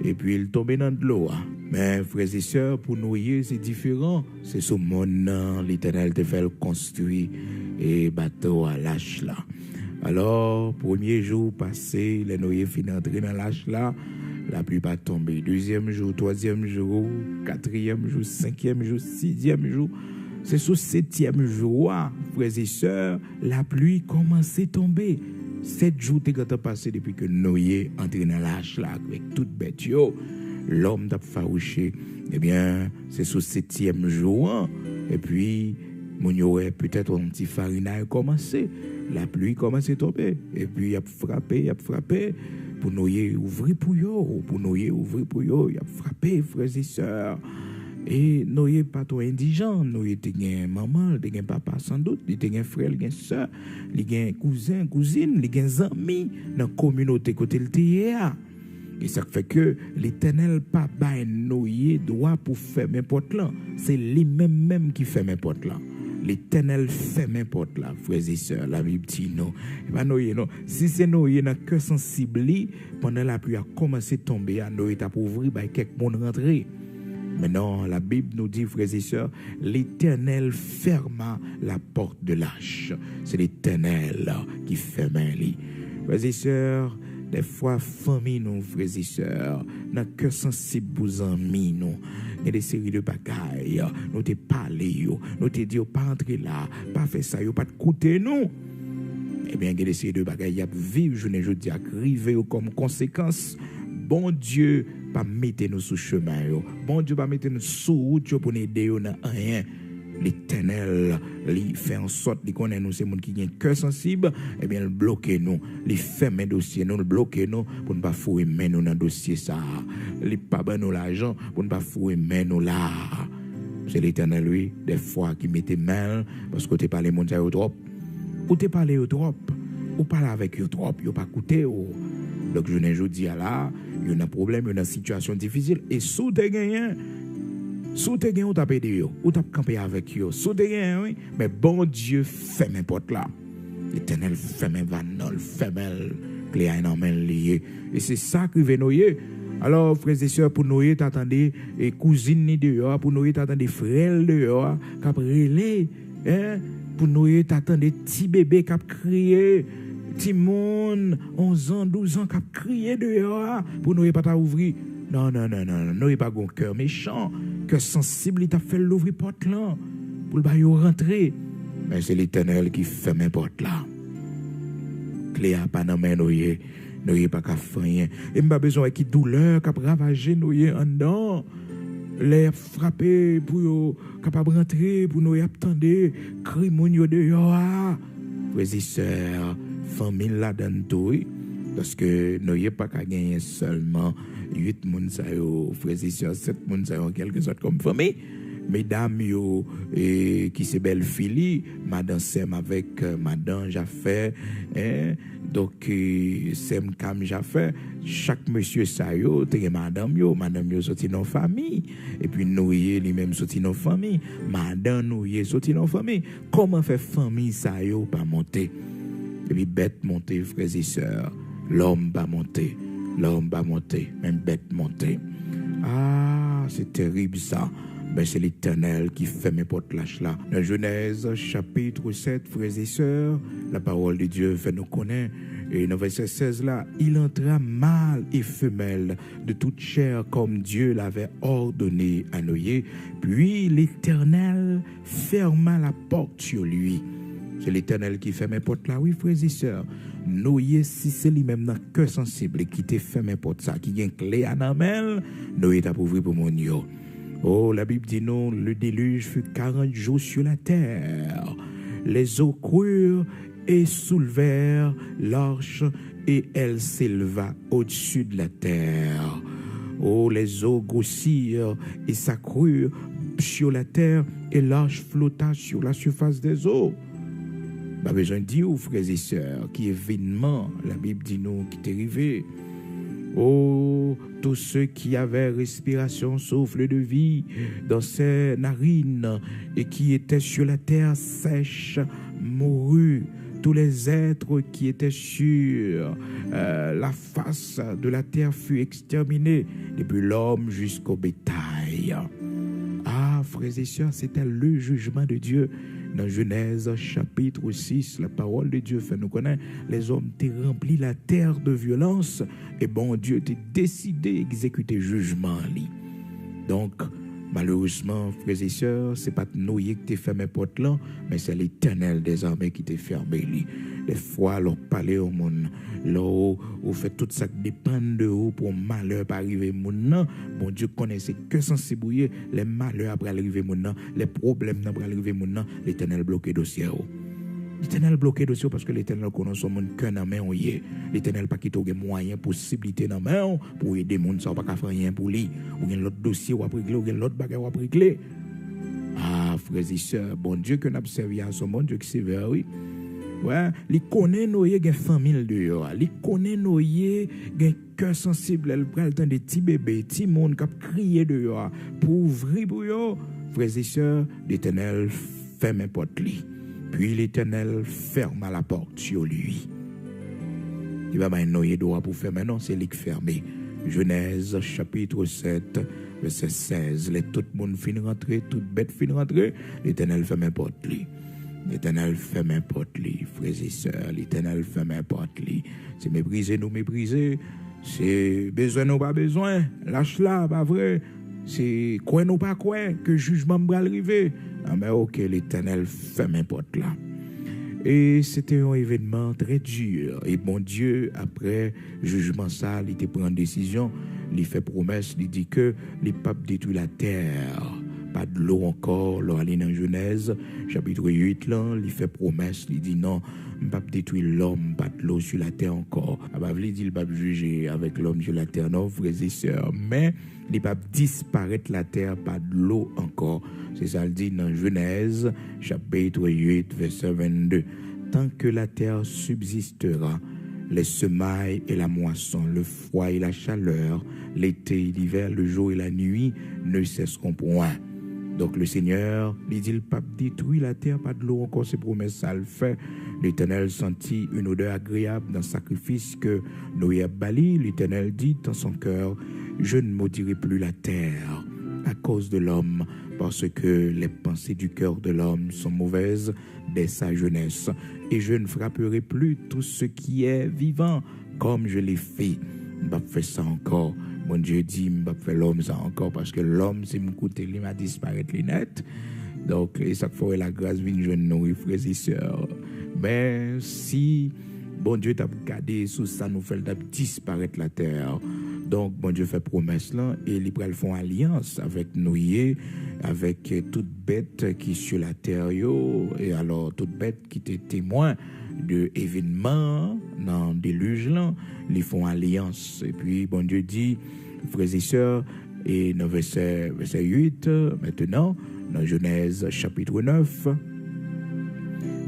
et puis il tombe dans de l'eau. Mais frères et sœurs, pour Noé, c'est différent. C'est ce monde, l'Éternel te fait le construire et bateau à l'âge là. Alors, premier jour passé, les Noé finit entrer dans l'âge là, la pluie pas tombée. Deuxième jour, troisième jour, quatrième jour, cinquième jour, sixième jour. C'est sur septième jour, frères et sœurs, la pluie commence à tomber. 7 jours t'es passé depuis que Noé entré dans l'âge là avec toute bête yo. L'homme t'a farouché, eh bien, c'est sur 7e jour, et puis, mon yoé, peut-être un petit farina a commencé, la pluie commence à tomber, et puis, il a frappé, pour Noé ouvrir pour yo, il a frappé, frères et sœurs. Et Noé pas trop indigent, Noé te gen maman, te gen papa sans doute, il te gen frère, il gen sœur, il gen cousin, cousine, il gen amis dans communauté côté le TIA. Et ça fait que l'Éternel pas bail Noé droit pour faire n'importe là, c'est lui-même qui fait n'importe là. L'Éternel fait n'importe là, frères et sœurs, la Bible dit non. Et pas Noé non, si c'est Noé n'a que sensible pendant la pluie a commencé à tomber, Noé t'a pour ouvrir bah quelques monde rentrer. Mais non, la Bible nous dit, frères et sœurs, l'Éternel ferma la porte de l'âge. C'est l'Éternel qui ferme lit. Frères et sœurs, des fois, famille, nous, frères et sœurs, n'a que sensible pour amis, nous. Il y a des séries de bagailles, nous te parlé, nous te dit, pas entrer là, pas faire ça, pas te coûter, nous. Eh bien, il y a des séries de bagailles, vivre, je dis, à arriver comme conséquence. Bon Dieu, pas mettre nous sous chemin. Bon Dieu, pas mettre nous sous route pour nous aider dans rien. L'Éternel, il fait en sorte qu'il connaît nous, c'est monde qui a un cœur sensible, eh bien, il bloque nous, il ferme un dossier, nous, il bloque nous pour ne pas fouiller main nous dans le dossier ça. Il pas ban nous l'argent pour ne pas fouiller main nous là. C'est l'Éternel, lui, des fois qui mettait main parce que tu parles monde ça trop. Ou tu parles trop, ou parle avec eux trop, il pas écouté. Donc, je ne dis là, il y a un problème, il y a une situation difficile. Et sous te gagné, ou t'as pédé, ou t'as campé avec eux, sous te gagné, oui. Mais bon Dieu fait n'importe là. L'Éternel fait mes vannes, fait mes clés à une main liée. Et c'est ça qui veut noyer. Alors, frères et sœurs, pour noyer, t'attendez, et cousines ni dehors, pour noyer, t'attendez frères dehors, qui relé, hein. Pour noyer, t'attendez petits bébés qui crié. Petit monde, 11 ans, 12 ans, qui a crié dehors pour nous pas ouvrir. Non, nous pas un cœur méchant, cœur sensible, il t'a fait l'ouvrir porte là, pour le baillot rentrer. Mais c'est l'Éternel qui fait mes portes là. Clé à pas dans main, nous pas qu'à faire rien. Et pas besoin qui douleur, qui a ravagé nous en dedans. Les frapper pour capable rentrer, pour nous attendre, cri mon yo dehors. Frères et sœurs, famille là dans tout, parce que nous n'avons pas qu'à gagner seulement 8 personnes, frères et sœurs, 7 personnes en quelque sorte comme famille. Mesdames, qui c'est belle fille, madame Sem avec madame Jaffé, donc Sem Kam Jaffé, chaque monsieur ça madame sorti dans famille, et puis nous lui-même sorti dans famille, madame nous sorti dans famille. Comment faire famille ça pas monter? Et puis bête monter, frères et sœurs, l'homme va monter, même bête monter. Ah, c'est terrible ça. Ben, c'est l'Éternel qui fait mes portes lâches là. Dans Genèse chapitre 7, frères et sœurs, la parole de Dieu fait nous connaître Et dans verset 16 là, il entra mâle et femelle de toute chair comme Dieu l'avait ordonné à Noé. Puis l'Éternel ferma la porte sur lui. C'est l'Éternel qui ferme la porte là, oui, frères et sœurs. Noé, si c'est lui-même dans le cœur sensible qui te ferme la porte ça, qui a une clé à la main, Noé t'a ouvert pour mon yo. Oh, la Bible dit non, le déluge fut 40 jours sur la terre. Les eaux coururent et soulevèrent l'arche et elle s'éleva au-dessus de la terre. Oh, les eaux grossirent et s'accrurent sur la terre et l'arche flotta sur la surface des eaux. Pas besoin de dire, frères et sœurs, qui événement, la Bible dit nous, qui est arrivé. Oh, tous ceux qui avaient respiration, souffle de vie dans ses narines et qui étaient sur la terre sèche, moururent. Tous les êtres qui étaient sur la face de la terre furent exterminés, depuis l'homme jusqu'au bétail. Ah, frères et sœurs, c'était le jugement de Dieu. Dans Genèse chapitre 6, la parole de Dieu fait nous connaître, les hommes t'ont rempli la terre de violence et bon Dieu t'a décidé d'exécuter jugement. Donc, malheureusement, frères et sœurs, c'est pas Noé qui t'a fermé porte là, mais c'est l'Éternel des armées qui t'a fermé. Des fois, leur parler au monde, là où fait tout ça qui dépend de vous pour malheur pas arriver moun. Bon Dieu connaît que sensible les malheurs après arriver moun, les problèmes après arriver moun, l'Éternel bloqué dossier. L'Éternel bloqué dossier parce que l'Éternel connaît son monde qu'un main on y est. L'Éternel pas quitter moyen possibilité dans main pour aider moun ça pas faire rien pour lui. Ou bien l'autre dossier ou après régler ou bien l'autre bagarre ou après régler. Ah frères et sœurs, bon Dieu que nous observé à son monde Dieu qui sévère oui. Ouais, li connaît Noé gen famille dehors, li connaît Noé gen cœur sensible, elle prend le temps de petits bébés, petits monde qui crier dehors pour ouvrir pour yo. Frères et sœurs, l'Éternel ferme porte lui. Puis l'Éternel ferma la porte sur lui. Il va pas Noé droit pour faire maintenant, c'est lui qui ferme. Genèse chapitre 7 verset 16, tout le monde fin rentrer, toute bête fin rentrer, l'Éternel ferme porte lui. L'Éternel fait n'importe lui, frères et sœurs. L'Éternel fait n'importe lui. C'est mépriser, nous mépriser. C'est besoin, nous pas besoin. Lâche là, pas vrai. C'est quoi, nous pas quoi, que jugement va arriver. Ah, mais ok, l'Éternel fait n'importe là. Et c'était un événement très dur. Et bon Dieu, après jugement ça, il te prend une décision. Il fait promesse, il dit que les papes détruisent la terre. Pas de l'eau encore, là, aller dans Genèse, chapitre 8, là, il fait promesse, il dit non, je ne vais pas détruire l'homme, pas de l'eau sur la terre encore. Il dit, il ne va pas juger avec l'homme sur la terre, non, frères et sœurs, mais il ne va pas disparaître la terre, pas de l'eau encore. C'est ça, il dit dans Genèse, chapitre 8, verset 22. Tant que la terre subsistera, les semailles et la moisson, le froid et la chaleur, l'été et l'hiver, le jour et la nuit ne cesseront point. Donc le Seigneur, il dit, le pape détruit la terre, pas de l'eau encore, ses promesses, ça le fait. L'Éternel sentit une odeur agréable dans le sacrifice que Noé a bâli. L'Éternel dit dans son cœur, je ne maudirai plus la terre à cause de l'homme, parce que les pensées du cœur de l'homme sont mauvaises dès sa jeunesse. Et je ne frapperai plus tout ce qui est vivant, comme je l'ai fait. Je ne vais pas faire ça encore. Mon Dieu dit, je ne vais pas faire l'homme ça encore, parce que l'homme, c'est mon côté, il m'a disparaître les net. Donc, et ça ferait la grâce vient jeune nous, frères et sœurs. Mais si bon Dieu t'a gardé sous ça, nous fait disparaître la terre. Donc, bon Dieu fait promesse là, et les pral font alliance avec Noé, avec toute bête qui est sur la terre, yo, et alors toute bête qui était témoin de événements dans le déluge là, ils font alliance. Et puis, bon Dieu dit, frères et sœurs, et dans verset 8, maintenant, dans Genèse chapitre 9,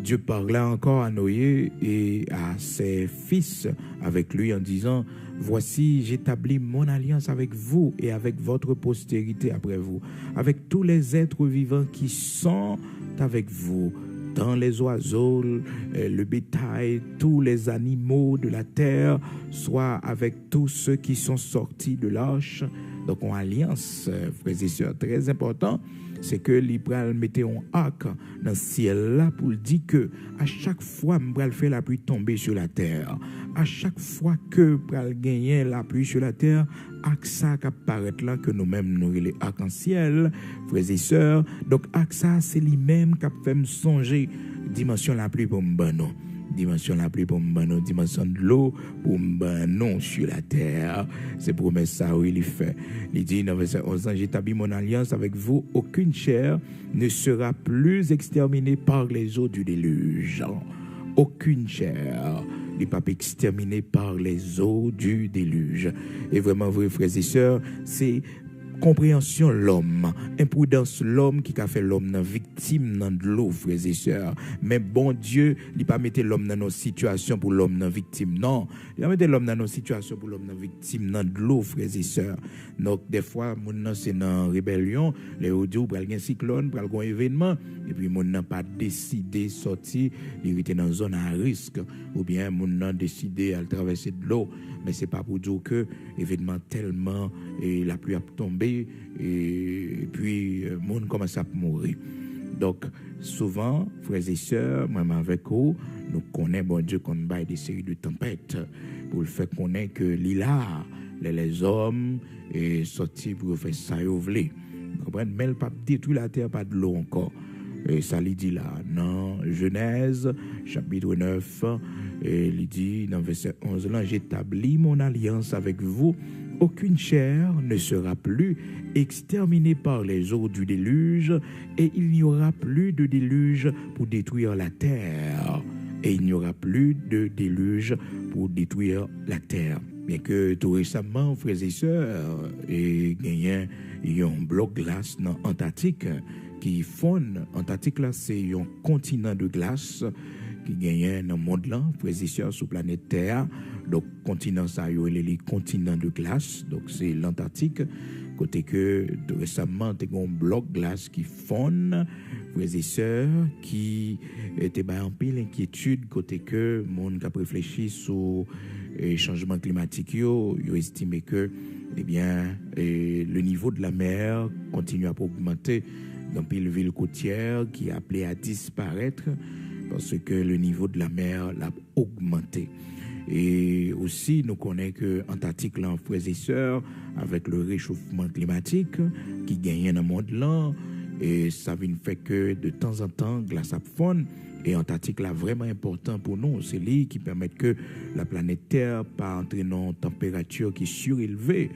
Dieu parla encore à Noé et à ses fils avec lui en disant, voici, j'établis mon alliance avec vous et avec votre postérité après vous, avec tous les êtres vivants qui sont avec vous, dans les oiseaux, le bétail, tous les animaux de la terre, soit avec tous ceux qui sont sortis de l'arche. Donc, en alliance, frères et sœurs, très important, c'est que l'Ibral mettait un arc dans le ciel là pour dire que à chaque fois, m'bral fait la pluie tomber sur la terre. à chaque fois que pral gagner la pluie sur la terre, ak ça qui apparaît là que nous-mêmes nous les arc-en-ciel, frères et sœurs. Donc ak ça c'est lui-même qui fait me songer dimension la pluie pour m'banon. Dimension la pluie pour m'banon, dimension de l'eau pour m'banon sur la terre. C'est promesse ça où il fait. Il dit dans verset 11, j'établis mon alliance avec vous, aucune chair ne sera plus exterminée par les eaux du déluge. Aucune chair n'est pas exterminée par les eaux du déluge. Et vraiment, vrai frères et sœurs, c'est compréhension l'homme, imprudence l'homme qui a fait l'homme victime dans de l'eau, frères et sœurs. Mais bon Dieu, il n'a pas mis l'homme dans nos situations pour l'homme victime. Non, il a mis l'homme dans nos situations pour l'homme victime dans de l'eau, frères et sœurs. Donc des fois, mon c'est dans rébellion, les audios pour un cyclone, pour un événement, et puis mon n'a pas décidé sortir, il était dans une zone à risque, ou bien mon n'a décidé à traverser de l'eau. Mais c'est pas pour dire que événement tellement et la pluie a tombé et puis le monde commence à mourir. Donc souvent frères et sœurs, même avec vous, nous connaissons bon Dieu qu'on baille des séries de tempêtes pour le faire connaître que l'ila les hommes et sortis pour faire ça vous voulez. Comprenez, mais le pape détruit la terre pas de l'eau encore. Et ça lui dit là, dans Genèse, chapitre 9, et il dit dans verset 11, là, j'établis mon alliance avec vous, aucune chair ne sera plus exterminée par les eaux du déluge, et il n'y aura plus de déluge pour détruire la terre. Et il n'y aura plus de déluge pour détruire la terre. Bien que tout récemment, frères et sœurs, et gagné un bloc glace dans l'Antarctique, qui fonde. Antarctique là, c'est un continent de glace qui gagne dans le monde là, frères et sœurs, sur la planète Terre. Donc, continent ça, il y a les continents de glace. Donc, c'est l'Antarctique. Côté que récemment, il y a un bloc glace qui fonde, frères et sœurs, qui était en pile inquiétude. Côté que le monde a réfléchi sur le changement climatique, il a estimé que eh bien, le niveau de la mer continue à augmenter dans une ville côtière qui est appelée à disparaître parce que le niveau de la mer l'a augmenté. Et aussi, nous connaissons que l'Antarctique, là, frères et sœurs, avec le réchauffement climatique qui gagne dans le monde là, et ça vient fait que de temps en temps, glace à fond. Et l'Antarctique là vraiment important pour nous, c'est lui qui permet que la planète Terre pas entrer dans une température qui est surélevée.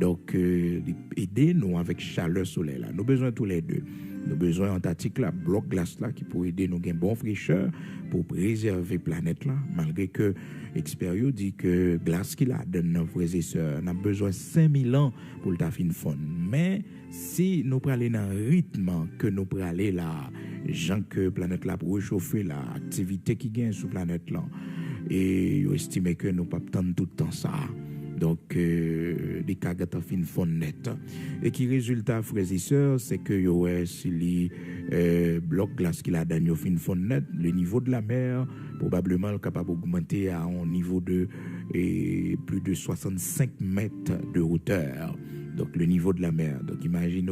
Donc, aider nous avec chaleur solaire là. Nous besoin tous les deux. Nous besoin Antarctique là, bloc glace là qui pour aider nous gain bon fraîcheur pour préserver la planète là, malgré que l'expérience dit que glace qu'il a donne nos frères et sœurs, on a besoin 5000 ans pour le fin fond. Mais si nous prenons aller dans un rythme que nous prenons aller là, gens que planète là pour réchauffer la activité qui gagne sur planète là, et estime que nous pas attendre tout le temps ça. Donc, les cas de fin fond net. Et qui résultat, frères et sœurs, c'est que si les blocs glace qu'il a dans fin fond net, le niveau de la mer probablement capable d'augmenter à un niveau de plus de 65 mètres de hauteur. Donc, le niveau de la mer. Donc, imaginez,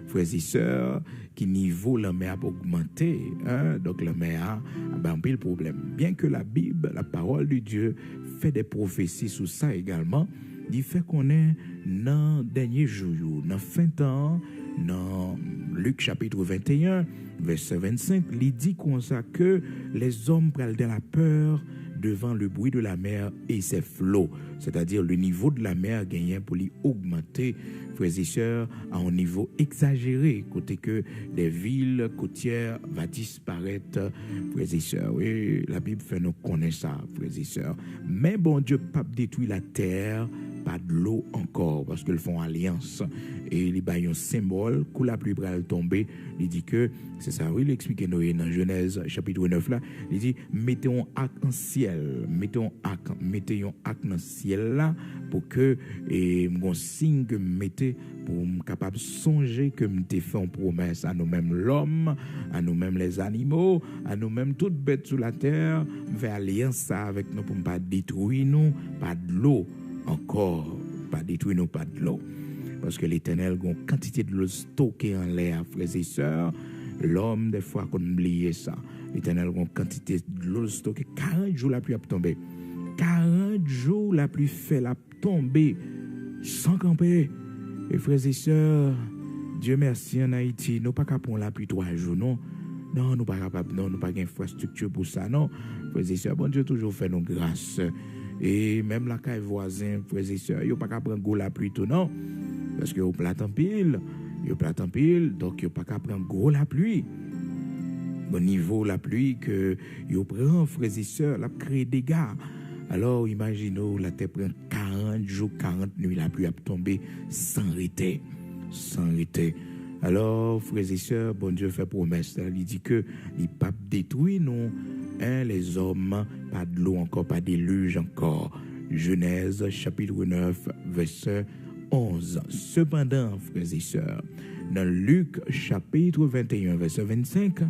frères et sœurs, qui niveau la mer a augmenté. Hein? Donc, la mer a un peu le problème. Bien que la Bible, la parole de Dieu, fait des prophéties sur ça également, il fait qu'on est dans le dernier jour, dans fin de temps, dans Luc chapitre 21, verset 25, il dit comme ça que les hommes prennent de la peur devant le bruit de la mer et ses flots. C'est-à-dire le niveau de la mer gagne pour lui augmenter, frères et sœurs, à un niveau exagéré, côté que des villes côtières vont disparaître, frères et sœurs. Oui, la Bible fait nous connaître ça, frères et sœurs. Mais bon Dieu, pas détruire la terre, pas de l'eau encore, parce qu'ils font alliance. Et les baillons symbole, quand la pluie va tomber, il dit que, c'est ça, oui, il explique dans Genèse chapitre 9 là, il dit, mettez un arc-en-ciel, mettez un arc dans le ciel là, pour que, et mon signe que mettez, pour me capable de songer que me fait une promesse à nous-mêmes l'homme, à nous-mêmes les animaux, à nous-mêmes toutes bêtes sur la terre, faire alliance ça avec nous pour ne pas détruire nous, pas de l'eau encore, pas détruire nous, pas de l'eau. Parce que l'Éternel a une quantité de l'eau stockée en l'air, frères et sœurs. L'homme, des fois, qu'on oublie ça. L'Éternel a une quantité de l'eau stockée. 40 jours, la pluie a tombé. 40 jours la pluie fait la tomber sans camper. Et frères et sœurs, Dieu merci en Haïti, nous pas capable la pluie 3 jours, non. Non, nous pas capable, non, nous pas d'infrastructure pour ça, non. Frères et sœurs, bon Dieu toujours fait nos grâces. Et même la caille voisin, frères et sœurs, yo pas capable prendre la pluie tout, non. Parce que au plate en pile, donc yo pas capable prendre gros la pluie. Au niveau la pluie que yo prend, frères et sœurs, la crée des dégâts. Alors imaginez la terre prend 40 jours, 40 nuits, la pluie a tombé sans arrêter. Alors, frères et sœurs, bon Dieu fait promesse. Il dit que il pas détruit non, les hommes, pas de l'eau encore, pas de déluge encore. Genèse chapitre 9, verset 11. Cependant, frères et sœurs, dans Luc chapitre 21, verset 25,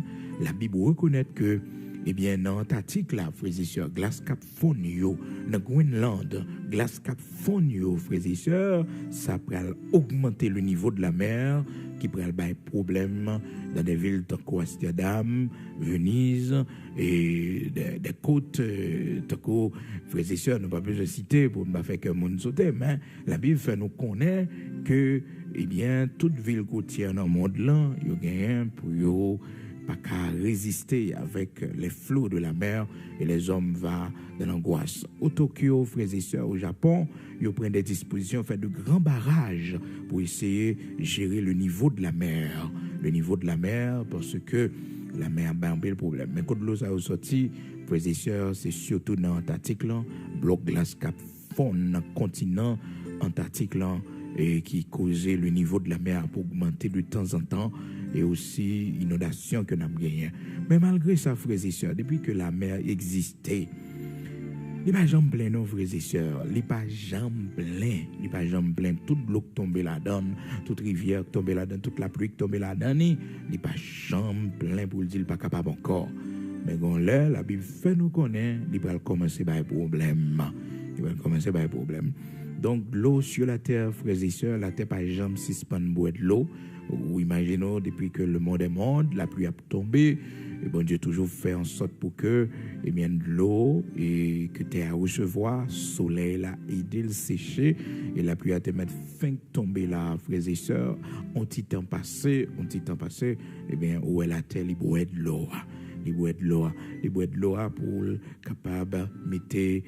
la Bible reconnaît que dans l'Antarctique, là, frères et sœurs, glace cap fonio, dans Groenland, glace cap fonio, frères et sœurs, ça peut augmenter le niveau de la mer, qui pourrait avoir des problèmes dans des villes comme Amsterdam, Venise, et des côtes, frères et sœurs, nous pas besoin de citer pour ne pas faire que le monde saute, mais la Bible fait nous connaître que, toute ville côtière dans le monde là, il y a gagné pour pas qu'à résister avec les flots de la mer et les hommes vont dans l'angoisse. Au Tokyo, frères et sœurs, au Japon, ils prennent des dispositions, fait de grands barrages pour essayer de gérer le niveau de la mer. Le niveau de la mer, parce que la mer a un peu le problème. Mais quand l'eau ça a sorti, frères et sœurs, c'est surtout dans l'Antarctique, bloc glace cap fond dans le continent Antarctique, et qui causait le niveau de la mer pour augmenter de temps en temps, et aussi inondation que nous avons gagné. Mais malgré ça, frères et sœurs, depuis que la mer existait, il n'y a pas jamais plein, non, frères et sœurs. Il n'y a pas jamais plein. Toute l'eau qui tombe là-dedans, toute rivière qui tombe là-dedans, toute la pluie qui tombe là-dedans, il n'y a pas jamais plein pour le dire, il n'est pas capable encore. Mais quand la Bible fait nous connaître, il va commencer par un problème. Donc, l'eau sur la terre, frères et sœurs, la terre pas jamais suspend boire de l'eau. Ou imaginons, depuis que le monde est monde, la pluie a tombé, et bon Dieu toujours fait en sorte pour que, de l'eau, et que tu aies à recevoir, soleil là, aider le sécher, et la pluie a te mettre fin de tomber là, frères et sœurs, un petit temps passé, où est la terre, il boit de l'eau. Il boit de l'eau pour capable mettre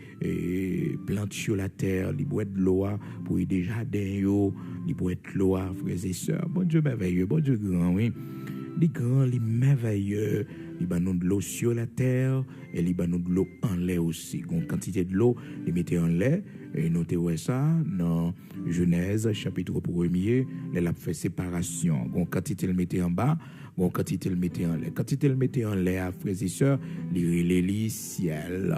plantes sur la terre, il boit de l'eau pour aider jardin, il boit de l'eau, frères et sœurs. Bon Dieu merveilleux, bon Dieu grand, oui. Il grand, il merveilleux. Il va nous de l'eau sur la terre et il va nous de l'eau en lait aussi. Une quantité de l'eau, il mettait en lait. Et notez ça dans Genèse chapitre 1er, il a fait séparation. Une quantité il mettait en bas, une quantité il mettait en lait. Quantité il mettait en lait, frères et sœurs, il relève ciel.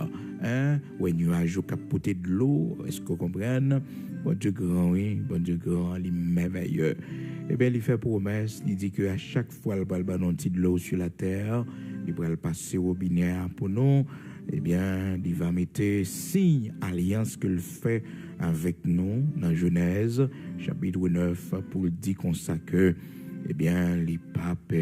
Ouais, nuage au capoté de l'eau, est-ce que vous comprenez? Bon Dieu grand, oui, bon Dieu grand, il est merveilleux. Eh bien, il fait promesse, il dit qu'à chaque fois, il va balancer de l'eau sur la terre, il va passer au binaire pour nous. Eh bien, il va mettre signe, alliance qu'il fait avec nous dans Genèse, chapitre 9, pour dire qu'on sait que, eh bien, les papes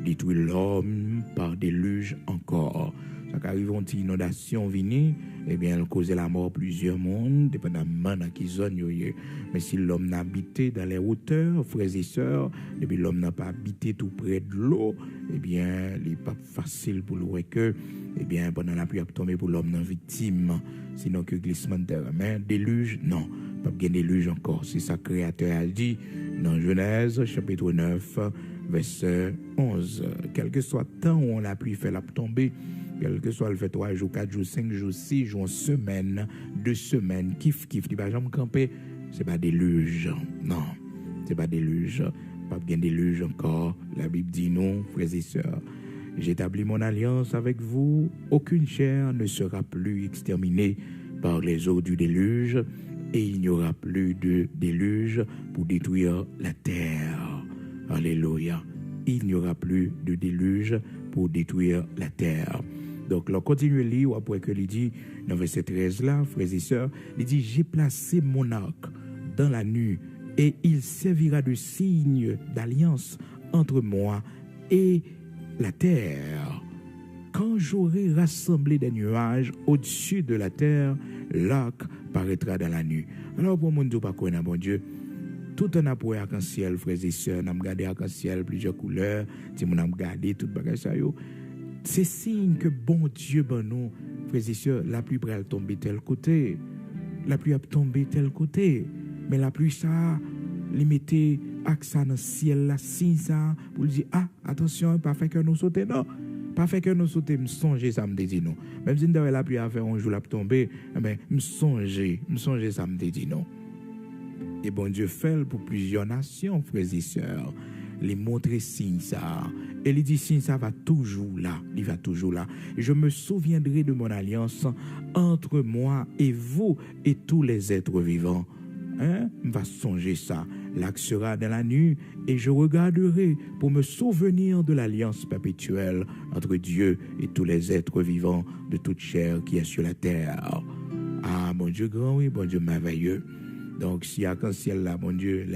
détruisent l'homme par déluge encore. Ça arrive une inondation venue, eh bien, elle cause la mort plusieurs mondes, dépendamment de qui zone il y a. Mais si l'homme n'a habité dans les hauteurs, frères et sœurs, et puis l'homme n'a pas habité tout près de l'eau, eh bien, il n'est pas facile pour le voir que, eh bien, pendant la pluie a tombé pour l'homme non victime, sinon que glissement de terre. Mais déluge, non, pas de déluge encore. C'est ça que le Créateur a dit dans Genèse, chapitre 9, verset 11. Quel que soit le temps où la pluie fait la tomber, quel que soit le fait 3 jours, 4 jours, 5 jours, 6 jours, semaine, 2 semaines, kiff, il ne va jamais camper. C'est pas déluge. Non, c'est pas déluge. Pas bien déluge encore. La Bible dit non, frères et sœurs. J'établis mon alliance avec vous. Aucune chair ne sera plus exterminée par les eaux du déluge. Et il n'y aura plus de déluge pour détruire la terre. Alléluia. Il n'y aura plus de déluge pour détruire la terre. Donc, on continue à lire, après que il dit, dans verset 13 là, frères et sœurs, il dit, j'ai placé mon arc dans la nuit et il servira de signe d'alliance entre moi et la terre. Quand j'aurai rassemblé des nuages au-dessus de la terre, l'arc paraîtra dans la nuit. Alors, pour mon Dieu, pas quoi, bon Dieu, tout un appui arc-en-ciel, frères et sœurs, n'a regardé arc-en-ciel, plusieurs couleurs, si on a regardé tout bagage ça yo. C'est signe que bon Dieu, ben nous, frères et sœurs, la pluie pourrait tomber tel côté, la pluie a tombé tel côté, mais la pluie ça, limité accent dans le ciel, la signe ça, pour dire, ah, attention, pas fait que nous sauter, non. Pas fait que nous sauter, me songer ça me dit non. Même si nous avons la pluie à faire un jour la tomber, mais me songer ça me dit non. Et bon Dieu fait pour plusieurs nations, frères et sœurs, les montrer signe ça. Et il dit signe ça va toujours là, il va toujours là. Et je me souviendrai de mon alliance entre moi et vous et tous les êtres vivants. Hein? Va songer ça. L'acte sera dans la nuit et je regarderai pour me souvenir de l'alliance perpétuelle entre Dieu et tous les êtres vivants de toute chair qui est sur la terre. Ah, mon Dieu grand, oui, bon Dieu merveilleux. Donc, si arc-en-ciel là, mon Dieu,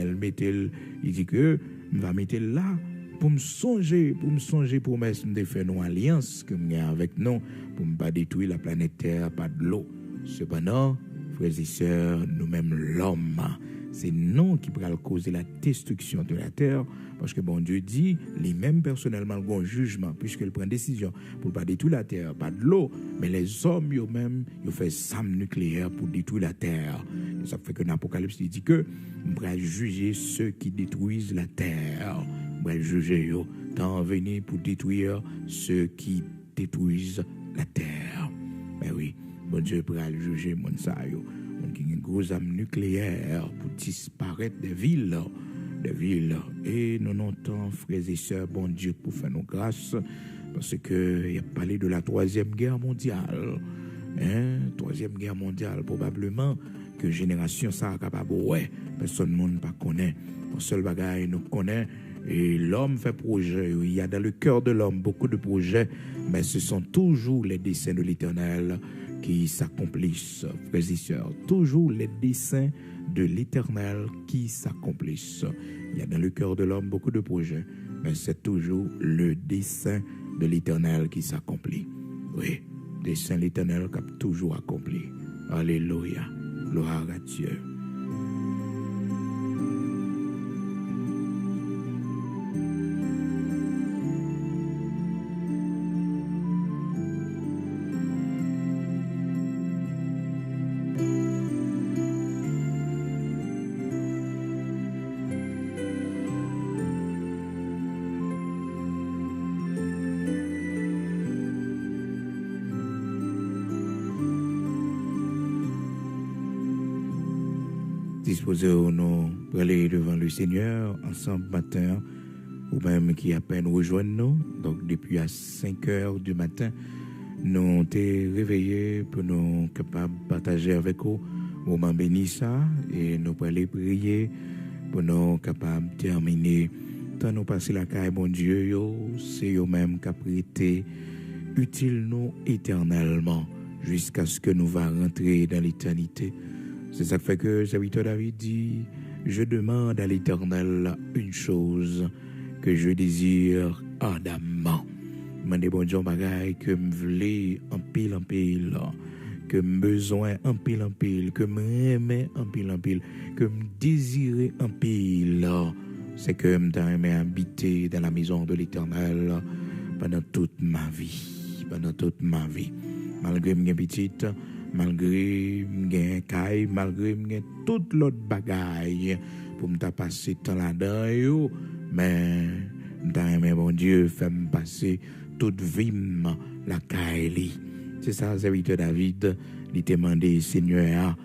il dit que va mettre là pour me songer, pour me faire une alliance que me avec nous, pour ne pas détruire la planète Terre, pas de l'eau. Cependant, frères et sœurs, nous-mêmes l'homme, c'est nous qui pourrons causer la destruction de la terre, parce que bon Dieu dit, les mêmes personnellement ont un jugement, puisqu'ils prennent décision pour ne pas détruire la terre, pas de l'eau, mais les hommes eux-mêmes, ils font arme nucléaire pour détruire la terre. Et ça fait que l'Apocalypse dit que nous pourrons juger ceux qui détruisent la terre. Nous pourrons juger eux, tant venir pour détruire ceux qui détruisent la terre. Mais oui, bon Dieu pourra juger mon ça yo. Donc il y a une grosse arme nucléaire pour disparaître des villes. Et nous n'entendons, frères et sœurs, bon Dieu, pour faire nos grâces, parce qu'il a parlé de la Troisième Guerre mondiale. Troisième Guerre mondiale, probablement, que génération ça est capable, ouais, personne ne pas connaît. Le seul bagage nous connaît, et l'homme fait projet. Il y a dans le cœur de l'homme beaucoup de projets, mais ce sont toujours les desseins de l'Éternel qui s'accomplissent, frères et sœurs. Toujours les desseins de l'Éternel qui s'accomplissent. Il y a dans le cœur de l'homme beaucoup de projets, mais c'est toujours le dessein de l'Éternel qui s'accomplit. Oui, dessein de l'Éternel qui a toujours accompli. Alléluia. Gloire à Dieu. Disposez-nous pour aller devant le Seigneur ensemble matin, ou même qui à peine rejoignent nous. Donc depuis à 5 heures du matin, nous t'es réveillés pour nous capables de partager avec vous moment béni ça et nous pour aller prier pour nous capables de terminer. Tant nous passer la caille, bon Dieu, c'est eux-mêmes qui a prêté utile nous éternellement jusqu'à ce que nous va rentrer dans l'éternité. C'est ça qui fait que le serviteur David dit, je demande à l'Éternel une chose que je désire ardemment. Demandez bon Dieu bagaille que me voulais en pile, que me besoin en pile, que me aimais en pile, que me désirais en pile. C'est que me aimé habiter dans la maison de l'Éternel pendant toute ma vie. Malgré mes petites, malgré mes cailles, malgré mes toute l'autre bagaille pour me passer temps là-dedans, mais me bon Dieu fait me passer toute vie la caille. C'est ça, serviteur David, il t'a demandé Seigneur.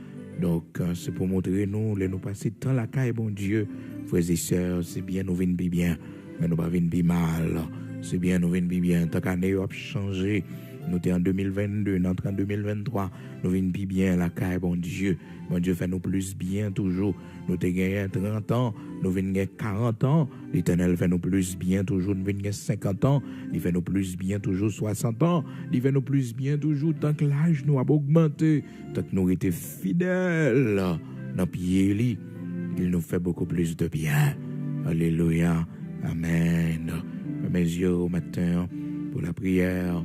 Donc c'est pour montrer nous passer temps la caille, bon Dieu, frères et sœurs, c'est bien nous venir bien, mais nous pas venir mal. C'est bien nous venir bien, tant qu'année a changé. Nous sommes en 2022, nous sommes en 2023. Nous venons bien la caille, bon Dieu. Bon Dieu fait nous plus bien toujours. Nous avons gagné 30 ans, nous venons 40 ans. L'Éternel fait nous plus bien toujours. Nous venons 50 ans. Il fait nous plus bien toujours 60 ans. Il fait nous plus bien toujours tant que l'âge nous a augmenté. Tant que nous étions fidèles dans pied, il nous fait beaucoup plus de bien. Alléluia. Amen. Mes yeux au matin pour la prière.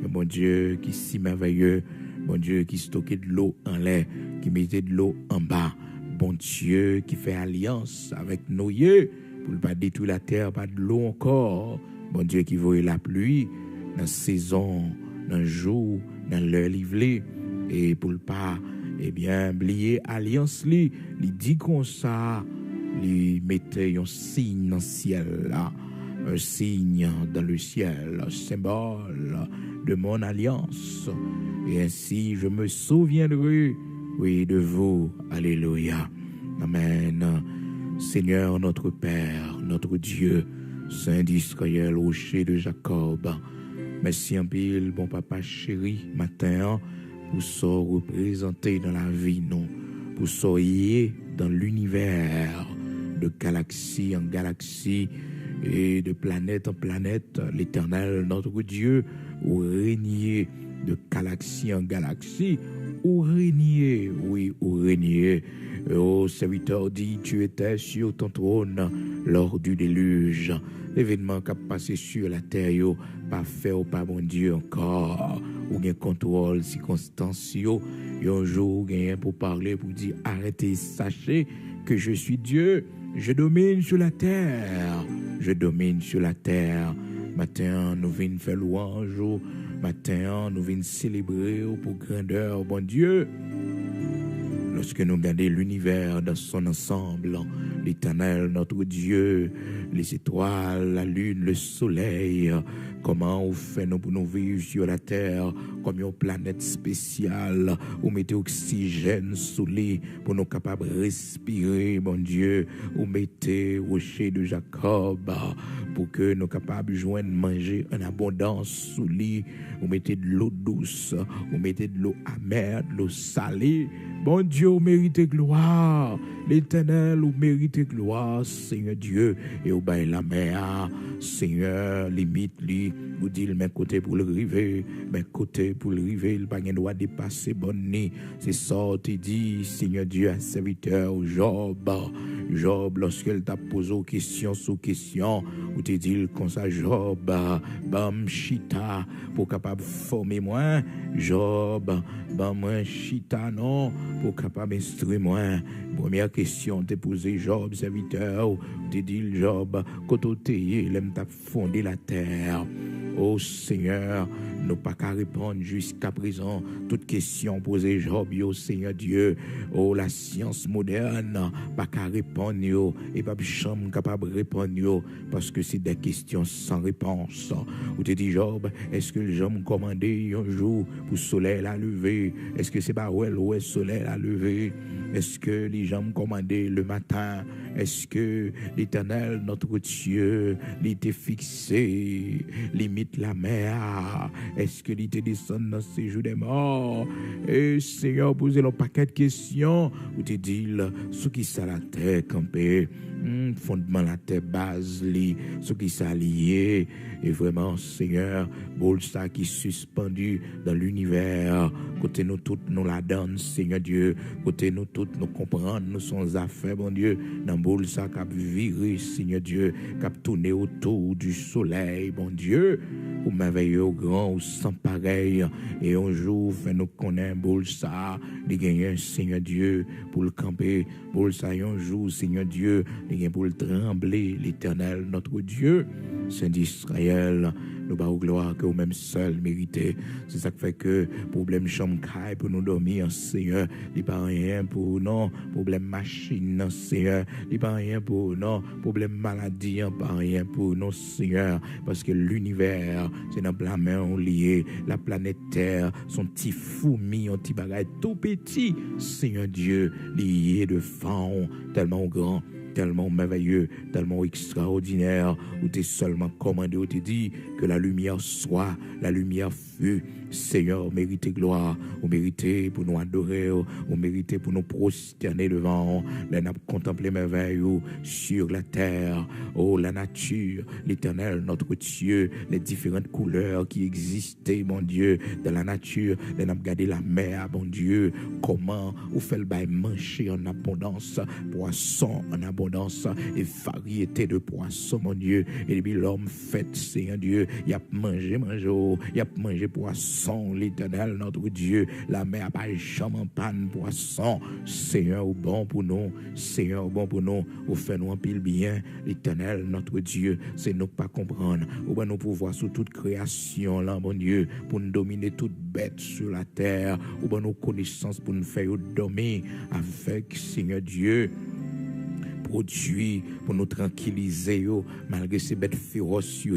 Mon Dieu qui est si merveilleux, bon Dieu, qui stockait de l'eau en l'air, qui mettait de l'eau en bas, bon Dieu, qui fait alliance avec nos yeux, pour ne pas détruire la terre, pas de l'eau encore, bon Dieu, qui voit la pluie, dans la saison, dans le jour, dans l'heure livrée, et pour ne pas, eh bien, oublier alliance, il dit comme ça, il mettait un signe dans le ciel, là, un signe dans le ciel, un symbole de mon alliance. Et ainsi, je me souviendrai, oui, de vous. Alléluia. Amen. Seigneur, notre Père, notre Dieu, Saint d'Israël, rocher de Jacob, merci un pile, bon papa chéri, matin, pour ça représenter dans la vie, non, pour soyez dans l'univers, de galaxie en galaxie, et de planète en planète, l'Éternel, notre Dieu, ou régner de galaxie en galaxie, ou régner, oui, ou régner. Ô serviteur dit, tu étais sur ton trône lors du déluge. L'événement qui a passé sur la terre, pas fait ou pas mon Dieu encore, ou bien contrôle circonstancieux, et un jour, gain pour parler, pour dire, arrêtez, sachez que je suis Dieu. Je domine sur la terre. Je domine sur la terre. Matin, nous venons faire louange. Matin, nous venons célébrer pour grandeur, bon Dieu. Lorsque nous regardons l'univers dans son ensemble, l'Éternel, notre Dieu, les étoiles, la lune, le soleil, comment on fait nous pour nous vivre sur la terre comme une planète spéciale, où mettez oxygène sous lit pour nous capables de respirer, mon Dieu, où mettez rocher de Jacob pour que nous capables de joindre manger en abondance sous lit, où mettez de l'eau douce, où mettez de l'eau amère, de l'eau salée. Bon Dieu, vous méritez gloire. L'Éternel, vous méritez gloire, Seigneur Dieu. Et vous baillez la mer, Seigneur, limite, lui, vous dites, mais côté pour le river, mais côté pour le river, il n'a pas droit de dépasser bonne nuit. C'est ça, tu dis, Seigneur Dieu, à serviteur Job. Job, lorsqu'elle t'a posé question sous question, ou te dit comme ça, Job, bam, chita, pour capable former moi, Job, bam, moi, chita, non, pour capable instruire moi. Première question, t'es posé Job, serviteur, ou te dit Job, quand tu l'aime t'a fondé la terre. Oh Seigneur, nous pas qu'à répondre jusqu'à présent toute question posée Job, yo Seigneur Dieu. Oh la science moderne, pas qu'à répondre yo, et pas chambre capable de répondre yo, parce que c'est des questions sans réponse. Ou te dit Job, est-ce que le Job commandé un jour pour le soleil la lever? Est-ce que c'est pas ouais le soleil la lever? Est-ce que les gens commandé le matin? Est-ce que l'Éternel, notre Dieu, l'était fixé, limite la mer? Est-ce que l'était descendu dans ces jours des morts? Et Seigneur, posez le paquet de questions. Ou te dit, ce qui ça la terre campée, fondement la terre base, ce qui s'allié. Et vraiment, Seigneur, boule ça qui suspendu dans l'univers. Côté nous toutes, nous la donne, Seigneur Dieu. Côté nous toutes, nous comprendre, nous sommes affaires, bon Dieu. Dans boule ça qui a viré, Seigneur Dieu, qui a tourné autour du soleil, bon Dieu. Ou merveilleux, au grand, ou sans pareil. Et un jour, fait nous connaître, boule ça, de gagner, Seigneur Dieu, pour le camper. Boule ça, un jour, Seigneur Dieu, de gagner pour le trembler, l'Éternel, notre Dieu. Saint d'Israël, nous bavons gloire que vous-même seul méritez. C'est ça qui fait que problème chambre caille pour nous dormir, Seigneur, il n'y a pas rien pour non, problème machine, Seigneur, il n'y a pas rien pour non, problème maladie, pas rien pour non, Seigneur, parce que l'univers, c'est dans la main lié, la planète Terre, son petit fourmi, un petit bagage tout petit, Seigneur Dieu, lié de fond, tellement grand, tellement merveilleux, tellement extraordinaire, où tu es seulement commandé, où tu dis que la lumière soit, la lumière fut. Seigneur, méritez gloire, ou méritez pour nous adorer, ou méritez pour nous prosterner devant, les nappes contempler merveilles sur la terre, oh la nature, l'Éternel, notre Dieu, les différentes couleurs qui existaient, mon Dieu, dans la nature, les nappes garder la mer, mon Dieu, comment vous faites le bail manger en abondance, poisson en abondance, et variété de poissons, mon Dieu, et puis l'homme fait, Seigneur Dieu, il a mangé, il a mangé poisson, poisson, l'Éternel, notre Dieu. La mer n'a pas jamais en panne poisson. Seigneur, au bon pour nous. Seigneur, au bon pour nous. Au fait nous en pile bien. L'Éternel, notre Dieu, c'est nous pas comprendre. Ou ben nous pouvoir sur toute création, là, mon Dieu, pour nous dominer toute bête sur la terre. Ou ben nos connaissances pour nous faire dormir avec, Seigneur Dieu, produit pour nous tranquilliser yo, malgré ces bêtes féroces yo,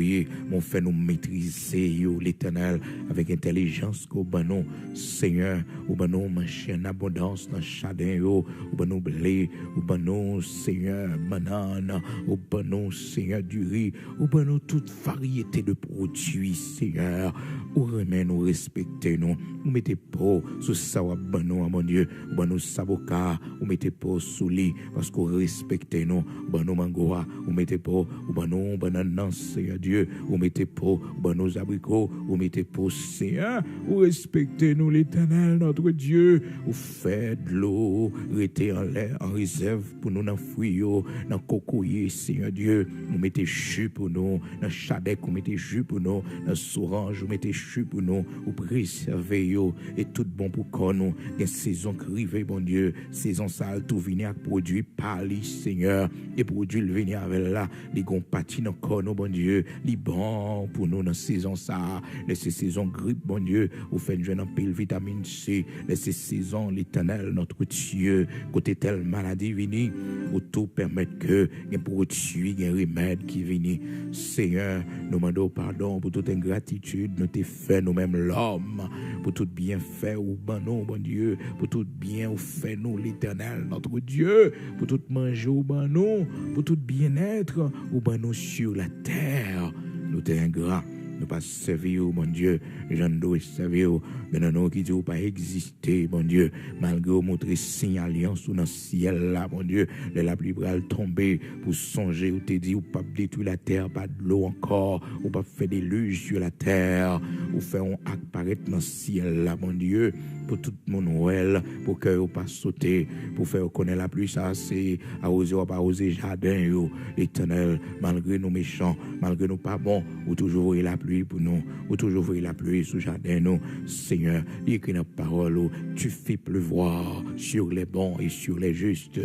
mon fait nous maîtriser yo, l'Éternel avec intelligence qu'au banon Seigneur, au banon manger en abondance dans chardin yo, au banon blé, au banon Seigneur banane, au banon Seigneur du riz, au banon toute variété de produits Seigneur, ou remet nous respecter nous mettez pas sous ça banon mon Dieu, ou banon saboka, ou mettez pas sous lit parce qu'on respecte nous, banon mangoa, ou mettez pas, ou banon banane, Seigneur Dieu, ou mettez pas, ou banon abricots, ou mettez pas, Seigneur, ou respectez nous l'Éternel, notre Dieu, ou faites de l'eau, restez en l'air, en réserve pour nous dans fouilles, dans cocoyer, Seigneur Dieu, ou mettez jus pour nous, dans chadec, ou mettez jus pour nous, dans sourange, ou mettez jus pour nous, ou préservez et tout bon pour qu'on nous, des saisons crivées, bon Dieu, saison sale, tout venir à produit par les Seigneur, et produit le venir avec là, les gon patine encore, bon Dieu, les bon pour nous dans saison ça, laissez saison grippe, bon Dieu, ou fait jeune en pile vitamine C, laissez saison l'Éternel, notre Dieu, côté telle maladie vini, ou tout permettre que, il y a produit, il y a un remède qui vini, Seigneur, nous demandons pardon pour toute ingratitude, nous t'ai fait nous-mêmes l'homme, pour tout bien fait, ou ben non, bon Dieu, pour tout bien, ou fait nous l'Éternel, notre Dieu, pour tout manger, ou ben non, pour tout bien-être, ou ben non sur la terre, nous t'es ingrat. Nous pas servir, mon Dieu, j'en dois servir, mais non, qui dit pas exister, mon Dieu, malgré montrer signe alliance ou dans le ciel là, mon Dieu, la pluie va tomber pour songer, ou te dit, ou pas détruire la terre, pas de l'eau encore, ou pas faire des luges sur la terre, ou faire un acte paraître dans le ciel là, mon Dieu, pour tout le monde Noël, pour que vous pas sauter, pour faire connaître la pluie, ça c'est arroser ou pas arroser jardin, l'Éternel, malgré nos méchants, malgré nos pas bons, ou toujours la pluie pour nous, ou toujours voyez la pluie sous jardin nous, Seigneur, il écrit dans la parole, tu fais pleuvoir sur les bons et sur les justes,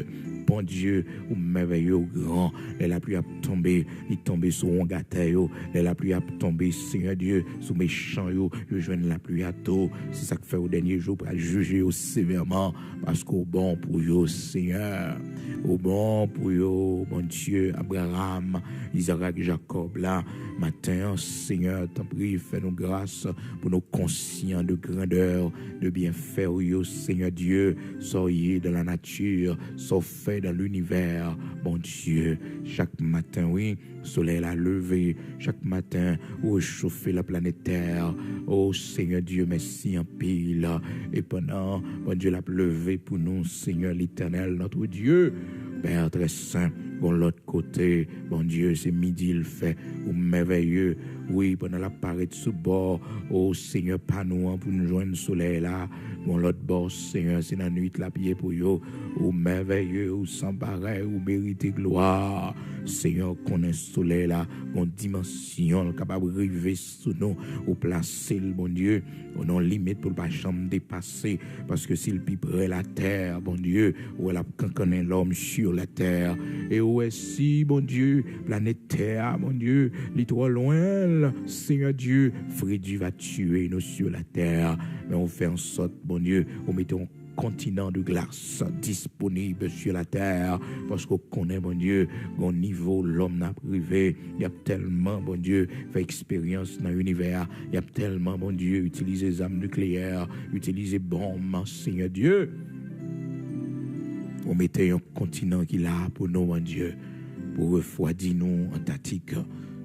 bon Dieu, ou merveilleux, ou grand, et la pluie a tombé, il tombé sur un gâteau, et la pluie a tombé, Seigneur Dieu, sous méchants, je joigne la pluie à tout, c'est ça que fait au dernier jour pour juger sévèrement, parce qu'au bon pour eux, Seigneur, au bon pour eux, mon Dieu, Abraham, Isaac, Jacob, là, matin, Seigneur, t'en prie, fais-nous grâce pour nos conscients de grandeur, de bienfaits, Seigneur Dieu, soyez dans la nature, soyez fait dans l'univers, bon Dieu, chaque matin, oui, soleil a levé, chaque matin, chauffer la planète Terre, oh Seigneur Dieu, merci en pile, et pendant, bon Dieu, l'a levé pour nous, Seigneur l'Éternel, notre Dieu, Père très saint, bon l'autre côté, bon Dieu, c'est midi il fait, ou merveilleux, oui, pendant la parade sous bord, oh Seigneur, pas nous, pour nous joindre le soleil là, bon l'autre bord, Seigneur, c'est la nuit la pied pour yo, ou merveilleux, ou sans pareil, ou mérité gloire, Seigneur, qu'on ait soleil là, bon dimension, capable de arriver sous nous, ou placer le bon Dieu, on n'a limite pour pas jamais dépasser, parce que s'il piperait la terre, bon Dieu, ou elle a canconné l'homme sur la terre, et où est si, bon Dieu, planète Terre, mon Dieu, les trop loin, Seigneur Dieu, Frédéric va tuer nous sur la terre, mais on fait en sorte, bon Dieu, on met un continent de glace disponible sur la terre, parce qu'on connaît, bon Dieu, au niveau l'homme n'a privé, il y a tellement, bon Dieu, fait expérience dans l'univers, il y a tellement, bon Dieu, utiliser les armes nucléaires, utiliser bombes, Seigneur Dieu, on mettait un continent qui là pour nous, mon Dieu, pour refroidir nous, Antarctique,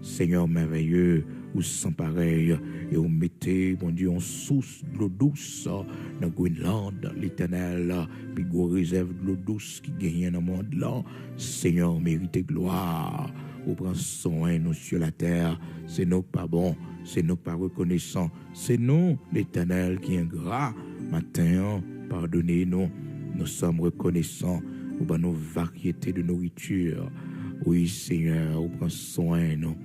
Seigneur merveilleux, ou sans pareil, et on mettait, mon Dieu, en source de l'eau douce dans Groenland, l'Éternel, puis go réserve de l'eau douce qui gagne dans le monde là, Seigneur, mérite gloire, ou prend soin nous sur la terre, c'est nous pas bon, c'est nous pas reconnaissant, c'est nous, l'Éternel, qui est ingrat, matin, pardonnez-nous, nous sommes reconnaissants pour nos variétés de nourriture. Oui, Seigneur, on prend soin de nous.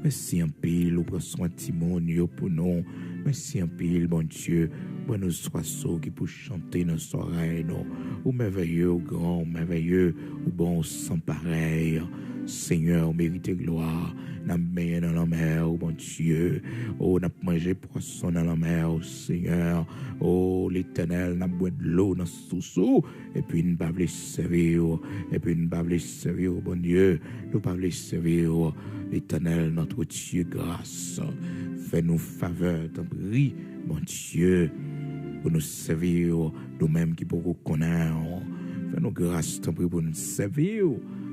Merci un pile, on prend soin de Timon pour nous. Merci en pile, bon Dieu. Bon, nous oiseaux qui pour chanter dans nos oreilles, nous. Ou merveilleux, ou grand, ou merveilleux, ou bon, sans pareil. Seigneur, méritez gloire. N'a meillé dans la mer, oh bon Dieu. Oh, n'a mangé poisson dans la mer, oh Seigneur. Oh, l'Éternel, n'a boit de l'eau dans ce sous. Et puis, nous pas les servir. Et puis, nous pas les servir, oh bon Dieu. Nous pas les servir, l'Éternel, notre Dieu, grâce. Fais-nous faveur, t'en prie, mon Dieu, pour nous servir, nous-mêmes qui pour connaître. Fais-nous grâce, t'en prie, pour nous servir.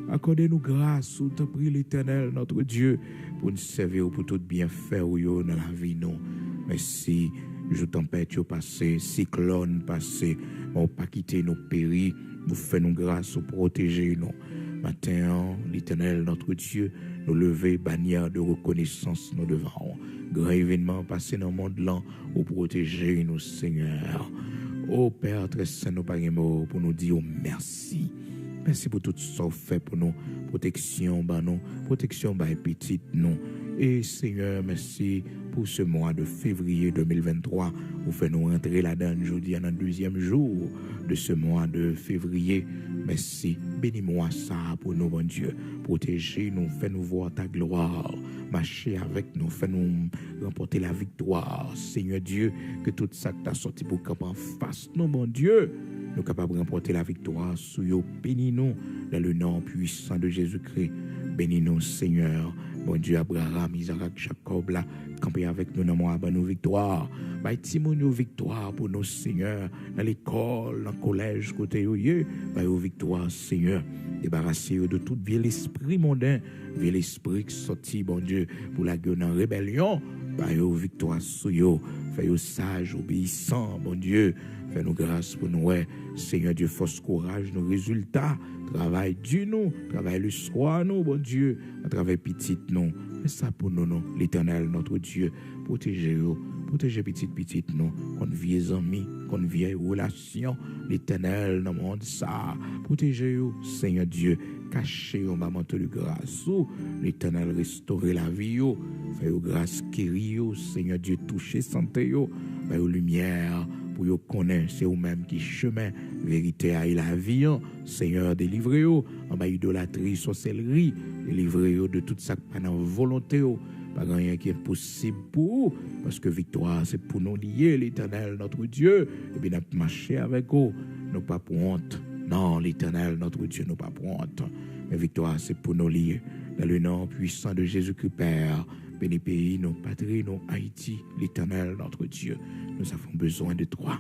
Accordez-nous grâce, t'en prie, l'Éternel, notre Dieu, pour nous servir, pour tout bien faire dans la vie, nous. Merci, je tempête passé, cyclone passé, on pas quitter nos péris, nous faisons grâce pour protéger nous. Matin, l'Éternel, notre Dieu, nous lever bannière de reconnaissance nous devant. Grand événement passé dans le monde là, pour protéger nous, Seigneur. Oh Père très saint, nous parlons mots pour nous dire merci. Merci pour tout ce que vous fait pour nous. Protection, protection, petite, nous. Et Seigneur, merci pour ce mois de février 2023. Vous faites nous rentrer là-dedans aujourd'hui, dans le deuxième jour de ce mois de février. Merci. Bénis-moi ça pour nous, bon Dieu. Protégez-nous, fais-nous voir ta gloire. Marchez avec nous, fais-nous remporter la victoire. Seigneur Dieu, que tout ça que tu as sorti pour camp en face, nous, bon Dieu, nous capables de remporter la victoire. Sous bénis-nous dans le nom puissant de Jésus-Christ. Bénis-nous, Seigneur. Bon Dieu, Abraham, Isaac, Jacob, là, camper avec nous dans moi, nos victoires. Timon, victoire pour nos Seigneur. Dans l'école, dans le collège, côté yoye, victoire, Seigneur. Débarrassez de tout vil esprit mondain, vil esprit qui sorti, bon Dieu, pour la gueule en rébellion. Victoire sur yo. Fais-nous sage, obéissant, bon Dieu. Fais-nous grâce pour nous, Seigneur Dieu, force, courage, nos résultats. Travail du nous, travail le soir, nous, bon Dieu, à travers petit nous. Mais ça pour nous, non, l'Éternel, notre Dieu, protégez-nous, protégez petit nous, qu'on vieilles amis, qu'on vieilles relations, l'Éternel, dans le monde, ça, protégez-nous, Seigneur Dieu, cachez au manteau de grâce, l'Éternel, restaurer la vie, faites grâce, guérir, Seigneur Dieu, toucher santé, faites lumière, pour vous connaître, c'est vous-même qui chemin, vérité et la vie, Seigneur, délivrez-vous, en bas idolâtrie, sorcellerie, délivrez-vous de tout ça pas dans volonté, pas rien qui est possible pour vous, parce que victoire, c'est pour nous lier, l'Éternel, notre Dieu, et bien nous marcher avec vous, nous pas pour honte, non, l'Éternel, notre Dieu, nous pas pour honte, mais victoire, c'est pour nous lier, dans le nom puissant de Jésus-Christ, Père, béni pays, nos patries, nos Haïti, l'Éternel, notre Dieu, nous avons besoin de toi.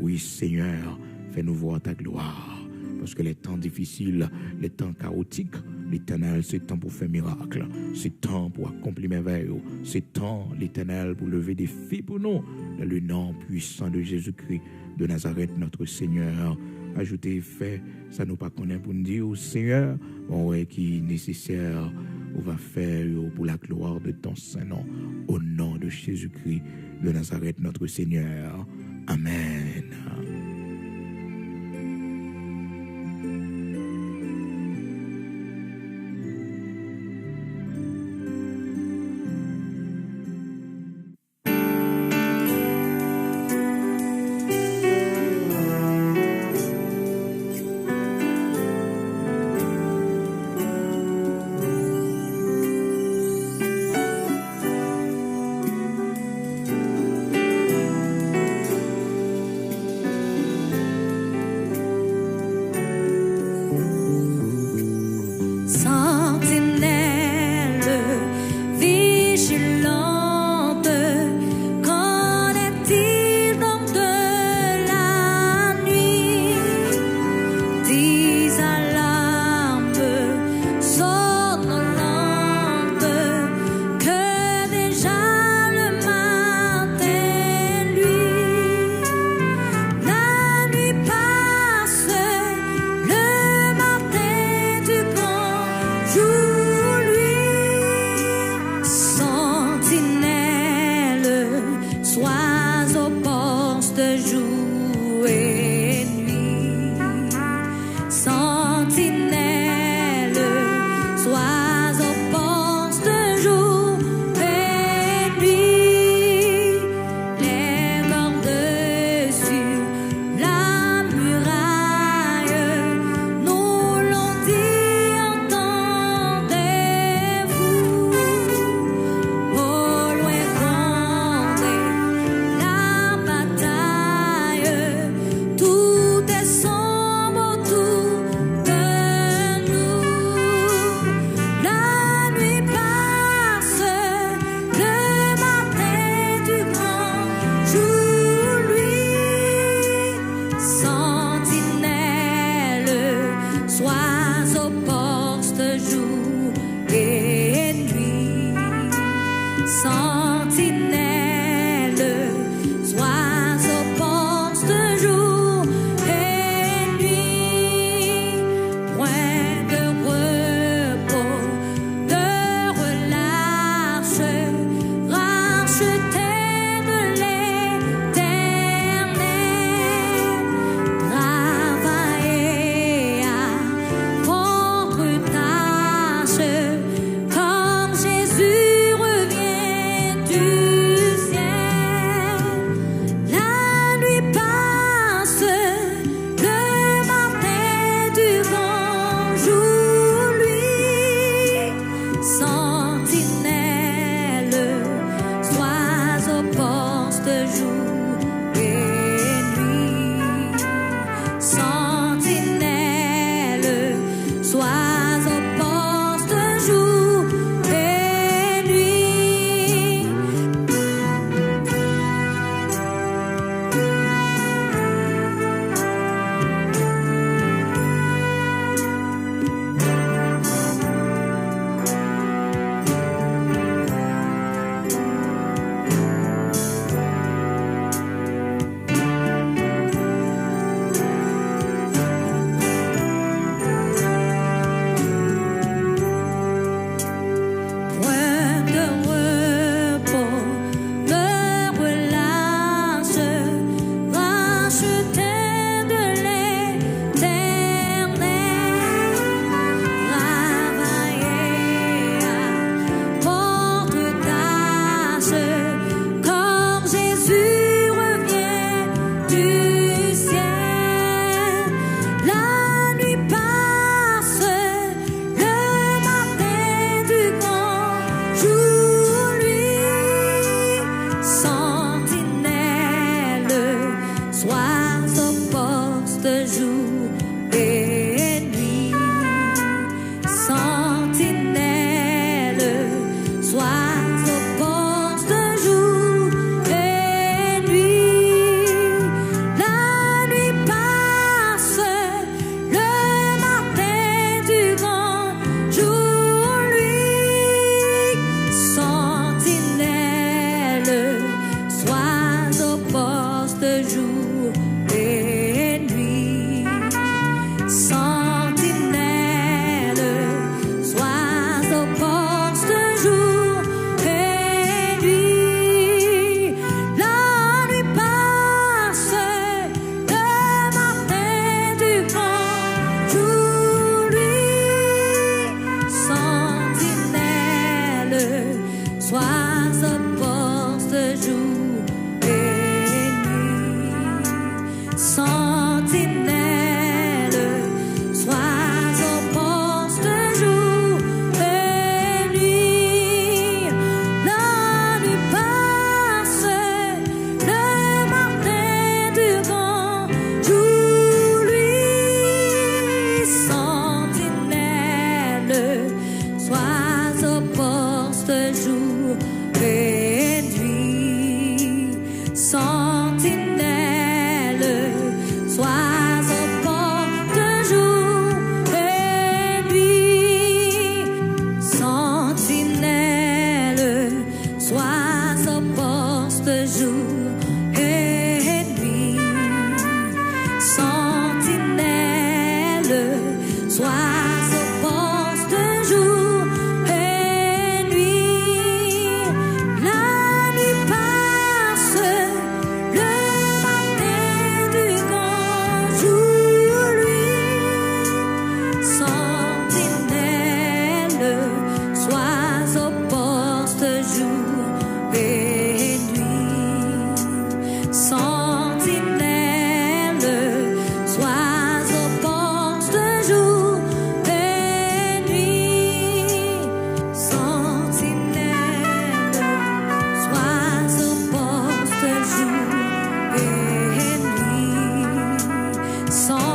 Oui, Seigneur, fais-nous voir ta gloire. Parce que les temps difficiles, les temps chaotiques, l'Éternel, c'est temps pour faire miracle. C'est temps pour accomplir merveilles. C'est temps, l'Éternel, pour lever des filles pour nous. Dans le nom puissant de Jésus-Christ de Nazareth, notre Seigneur. Ajoutez fait, ça nous pas connaît pour nous dire, Seigneur, bon, qui est nécessaire, on va faire pour la gloire de ton Saint-Nom. Au nom de Jésus-Christ de Nazareth, notre Seigneur. Amen. Song